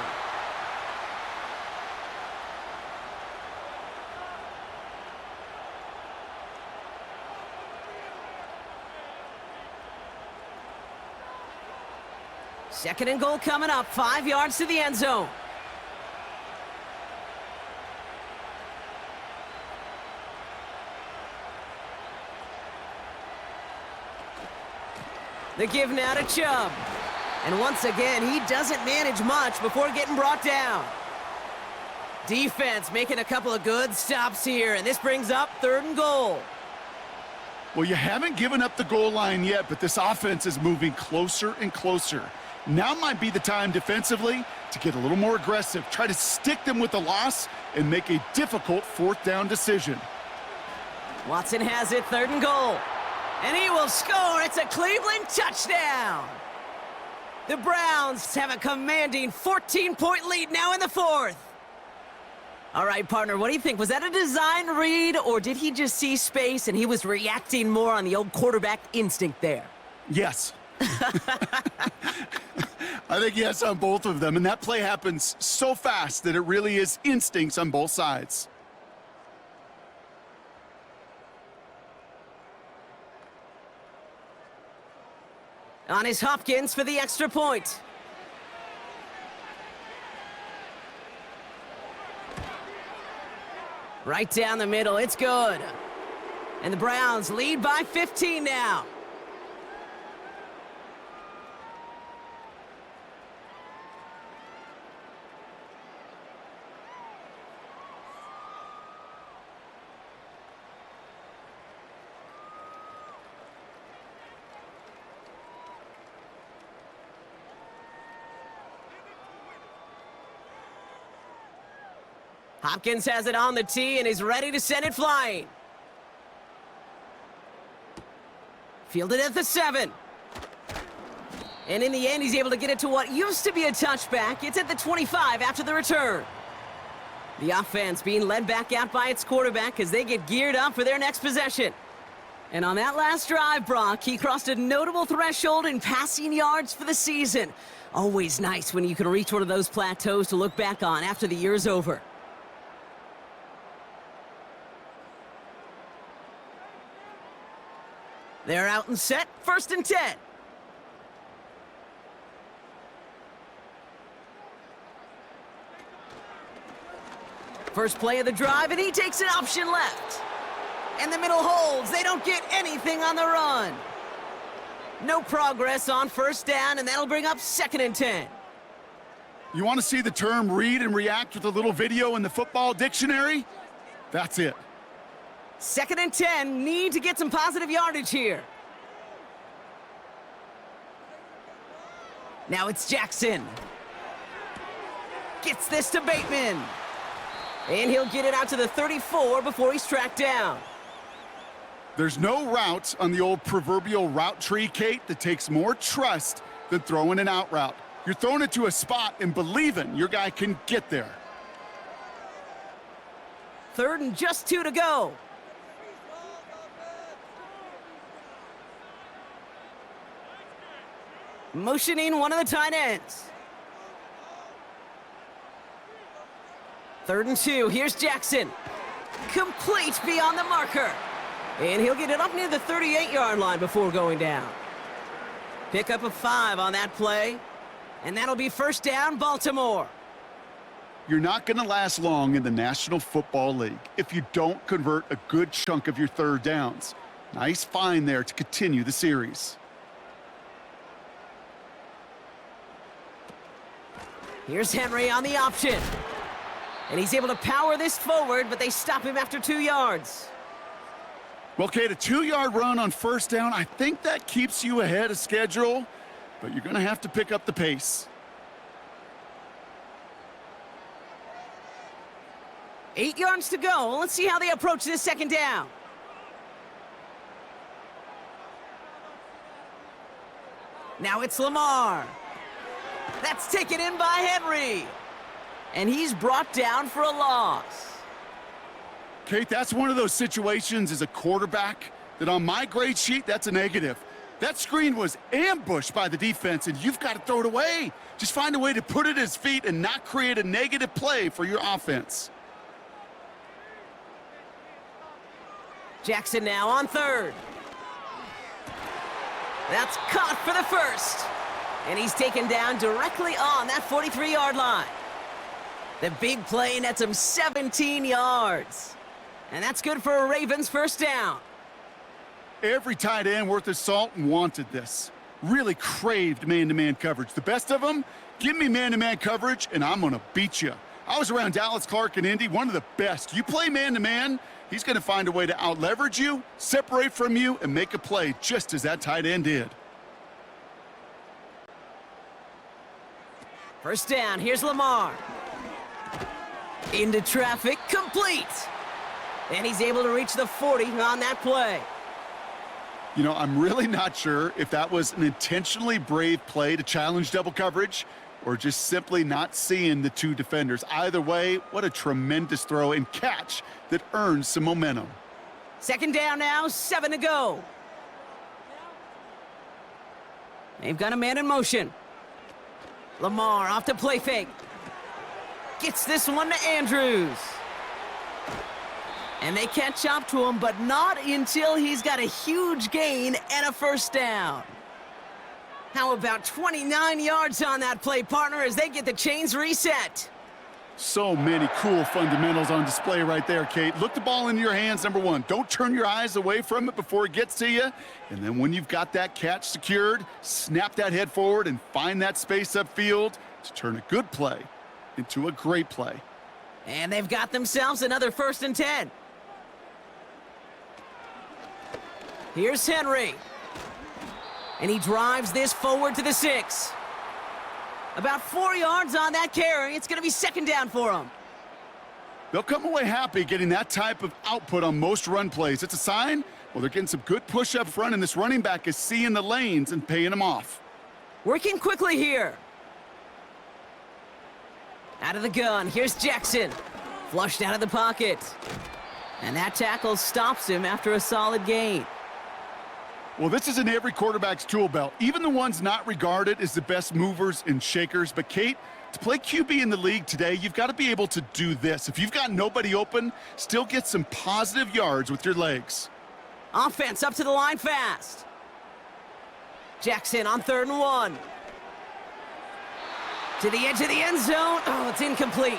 B: Second and goal coming up, 5 yards to the end zone. The give now to Chubb. And once again, he doesn't manage much before getting brought down. Defense making a couple of good stops here, and this brings up 3rd and goal.
C: Well, you haven't given up the goal line yet, but this offense is moving closer and closer. Now might be the time defensively to get a little more aggressive, try to stick them with the loss, and make a difficult 4th down decision.
B: Watson has it, 3rd and goal. And he will score. It's a Cleveland touchdown. The Browns have a commanding 14-point lead now in the 4th. All right, partner, what do you think? Was that a design read, or did he just see space and he was reacting more on the old quarterback instinct there?
C: Yes. I think yes on both of them, and that play happens so fast that it really is instincts on both sides.
B: On is Hopkins for the extra point. Right down the middle, it's good. And the Browns lead by 15 now. Hopkins has it on the tee and is ready to send it flying. Fielded at the 7. And in the end, he's able to get it to what used to be a touchback. It's at the 25 after the return. The offense being led back out by its quarterback as they get geared up for their next possession. And on that last drive, Brock, he crossed a notable threshold in passing yards for the season. Always nice when you can reach one of those plateaus to look back on after the year's over. They're out and set, 1st and 10. First play of the drive, and he takes an option left. And the middle holds. They don't get anything on the run. No progress on 1st down, and that'll bring up 2nd and 10.
C: You want to see the term read and react with a little video in the football dictionary? That's it.
B: 2nd and 10, need to get some positive yardage here. Now it's Jackson. Gets this to Bateman. And he'll get it out to the 34 before he's tracked down.
C: There's no route on the old proverbial route tree, Kate, that takes more trust than throwing an out route. You're throwing it to a spot and believing your guy can get there.
B: 3rd and just 2 to go. Motioning one of the tight ends. 3rd and 2, here's Jackson. Complete beyond the marker. And he'll get it up near the 38-yard line before going down. Pick up a 5 on that play. And that'll be 1st down, Baltimore.
C: You're not going to last long in the National Football League if you don't convert a good chunk of your 3rd downs. Nice find there to continue the series.
B: Here's Henry on the option. And he's able to power this forward, but they stop him after 2 yards.
C: Well, Kate, a 2-yard run on 1st down, I think that keeps you ahead of schedule, but you're going to have to pick up the pace.
B: 8 yards to go. Let's see how they approach this 2nd down. Now it's Lamar. That's taken in by Henry. And he's brought down for a loss.
C: Kate, that's one of those situations as a quarterback that on my grade sheet, that's a negative. That screen was ambushed by the defense, and you've got to throw it away. Just find a way to put it at his feet and not create a negative play for your offense.
B: Jackson now on 3rd. That's caught for the 1st. And he's taken down directly on that 43-yard line. The big play nets him 17 yards. And that's good for a Ravens 1st down.
C: Every tight end worth his salt wanted this. Really craved man-to-man coverage. The best of them, give me man-to-man coverage, and I'm going to beat you. I was around Dallas Clark and Indy, one of the best. You play man-to-man, he's going to find a way to out-leverage you, separate from you, and make a play just as that tight end did.
B: 1st down, here's Lamar. Into traffic, complete. And he's able to reach the 40 on that play.
C: You know, I'm really not sure if that was an intentionally brave play to challenge double coverage or just simply not seeing the 2 defenders. Either way, what a tremendous throw and catch that earns some momentum.
B: 2nd down now, 7 to go. They've got a man in motion. Lamar off the play fake. Gets this one to Andrews. And they catch up to him, but not until he's got a huge gain and a 1st down. How about 29 yards on that play, partner, as they get the chains reset?
C: So many cool fundamentals on display right there, Kate. Look the ball into your hands, number 1. Don't turn your eyes away from it before it gets to you. And then when you've got that catch secured, snap that head forward and find that space upfield to turn a good play into a great play.
B: And they've got themselves another 1st and 10. Here's Henry. And he drives this forward to the 6. About 4 yards on that carry. It's going to be 2nd down for him.
C: They'll come away happy getting that type of output on most run plays. It's a sign, well, they're getting some good push up front, and this running back is seeing the lanes and paying them off.
B: Working quickly here. Out of the gun, here's Jackson. Flushed out of the pocket. And that tackle stops him after a solid gain.
C: Well, this is in every quarterback's tool belt, even the ones not regarded as the best movers and shakers. But, Kate, to play QB in the league today, you've got to be able to do this. If you've got nobody open, still get some positive yards with your legs.
B: Offense up to the line fast. Jackson on 3rd and 1. To the edge of the end zone. Oh, it's incomplete.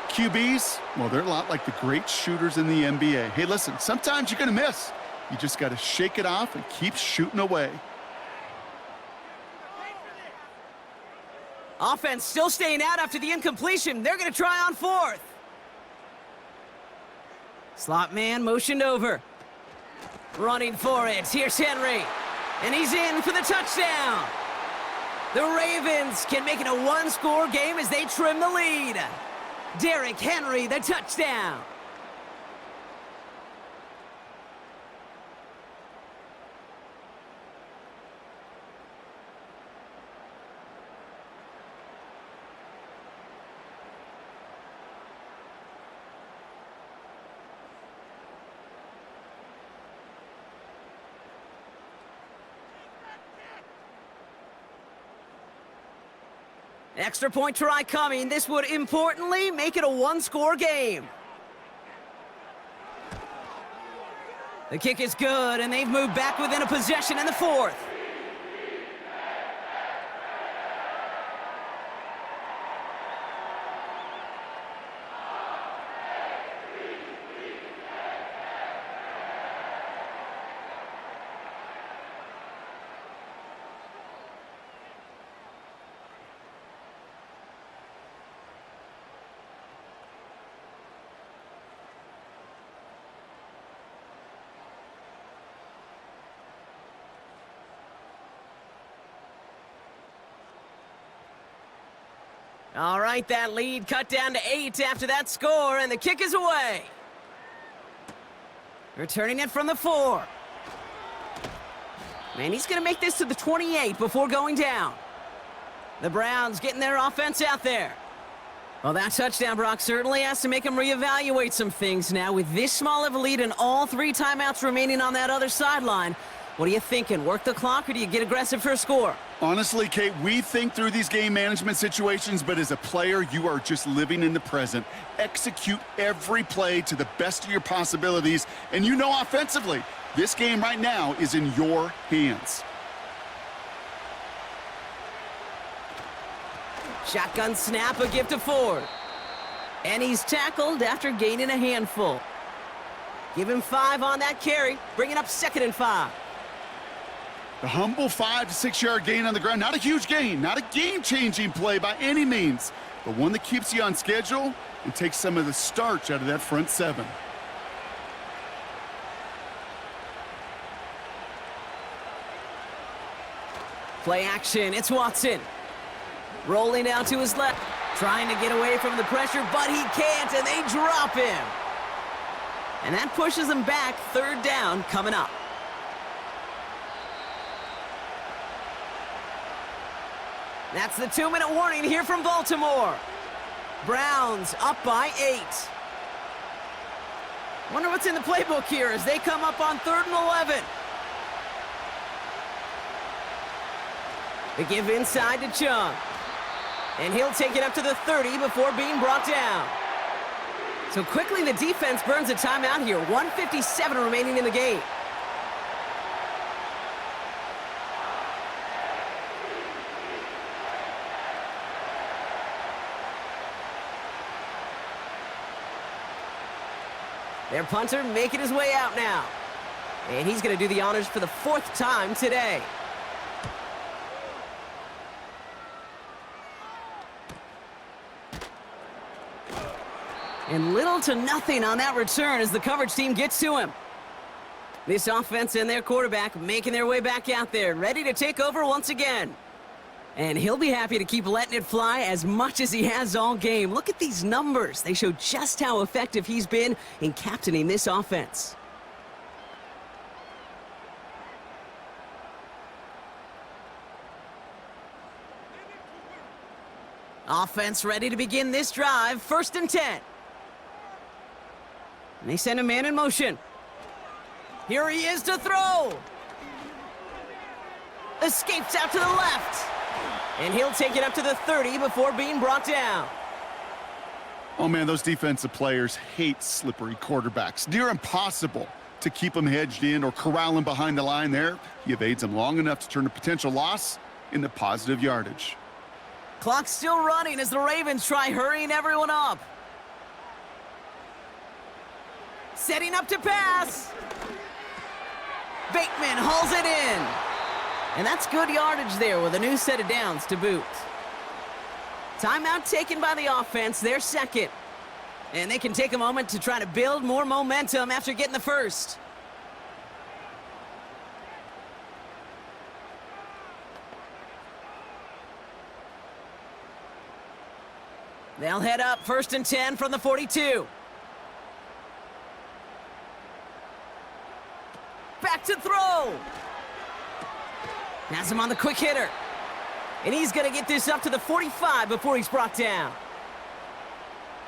C: QBs, well, they're a lot like the great shooters in the NBA. Hey, listen, sometimes you're going to miss. You just got to shake it off and keep shooting away.
B: Offense still staying out after the incompletion. They're going to try on 4th. Slot man motioned over. Running for it. Here's Henry. And he's in for the touchdown. The Ravens can make it a 1-score game as they trim the lead. Derrick Henry, the touchdown. Extra point try coming. This would importantly make it a one-score game. The kick is good, and they've moved back within a possession in the fourth. All right, that lead cut down to 8 after that score, and the kick is away. Returning it from the 4. And he's going to make this to the 28 before going down. The Browns getting their offense out there. Well, that touchdown, Brock, certainly has to make him reevaluate some things now. With this small of a lead and all 3 timeouts remaining on that other sideline, what are you thinking? Work the clock, or do you get aggressive for a score?
C: Honestly, Kate, we think through these game management situations, but as a player, you are just living in the present. Execute every play to the best of your possibilities, and you know offensively, this game right now is in your hands.
B: Shotgun snap, a gift to Ford. And he's tackled after gaining a handful. Give him 5 on that carry, bringing up 2nd and 5.
C: The humble 5 to 6 yard gain on the ground. Not a huge gain, not a game-changing play by any means, but one that keeps you on schedule and takes some of the starch out of that front 7.
B: Play action, it's Watson. Rolling out to his left, trying to get away from the pressure, but he can't, and they drop him. And that pushes them back. 3rd down coming up. That's the 2-minute warning here from Baltimore. Browns up by 8. Wonder what's in the playbook here as they come up on 3rd and 11. They give inside to Chung. And he'll take it up to the 30 before being brought down. So quickly the defense burns a timeout here. 1:57 remaining in the game. Their punter making his way out now. And he's going to do the honors for the 4th time today. And little to nothing on that return as the coverage team gets to him. This offense and their quarterback making their way back out there, ready to take over once again. And he'll be happy to keep letting it fly as much as he has all game. Look at these numbers. They show just how effective he's been in captaining this offense. Offense ready to begin this drive. 1st and 10. And they send a man in motion. Here he is to throw. Escapes out to the left. And he'll take it up to the 30 before being brought down.
C: Oh, man, those defensive players hate slippery quarterbacks. Near impossible to keep them hedged in or corral them behind the line there. He evades them long enough to turn a potential loss into positive yardage.
B: Clock's still running as the Ravens try hurrying everyone up. Setting up to pass. Bateman hauls it in. And that's good yardage there with a new set of downs to boot. Timeout taken by the offense, their 2nd. And they can take a moment to try to build more momentum after getting the 1st. They'll head up 1st and 10 from the 42. Back to throw. Has him on the quick hitter. And he's going to get this up to the 45 before he's brought down.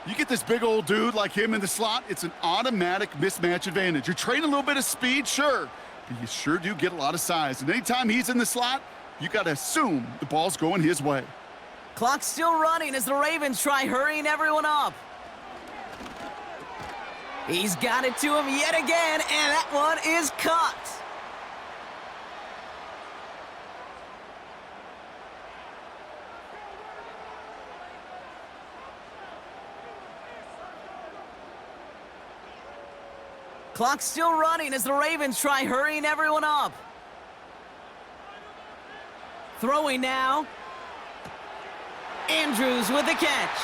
C: You get this big old dude like him in the slot, it's an automatic mismatch advantage. You're trading a little bit of speed, sure, but you sure do get a lot of size. And anytime he's in the slot, you got to assume the ball's going his way.
B: Clock's still running as the Ravens try hurrying everyone up. He's got it to him yet again, and that one is caught. Clock's still running as the Ravens try hurrying everyone up. Throwing now. Andrews with the catch.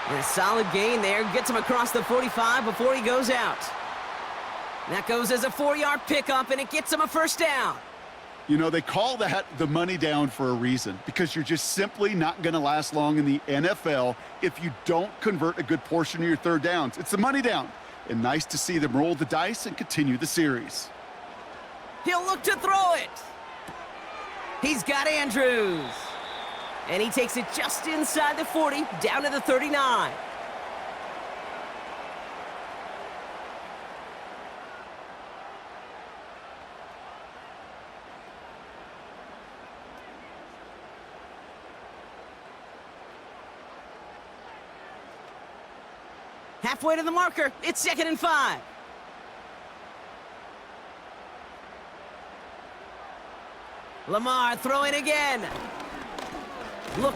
B: And a solid gain there. Gets him across the 45 before he goes out. That goes as a 4-yard pickup, and it gets him a first down.
C: You know, they call that the money down for a reason, because you're just simply not going to last long in the NFL if you don't convert a good portion of your third downs. It's the money down. And nice to see them roll the dice and continue the series.
B: He'll look to throw it. He's got Andrews. And he takes it just inside the 40, down to the 39. Halfway to the marker. It's 2nd and 5. Lamar throwing again. Look,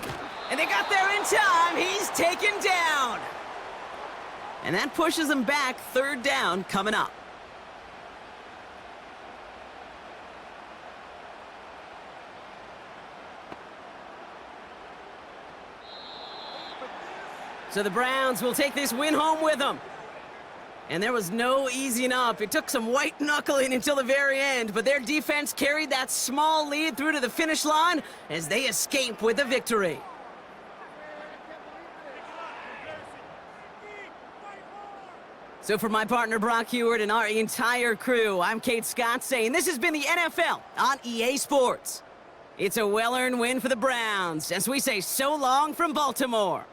B: and they got there in time. He's taken down. And that pushes them back. 3rd down coming up. So the Browns will take this win home with them. And there was no easing up. It took some white knuckling until the very end, but their defense carried that small lead through to the finish line as they escape with the victory. So for my partner Brock Heward and our entire crew, I'm Kate Scott saying this has been the NFL on EA Sports. It's a well-earned win for the Browns as we say so long from Baltimore.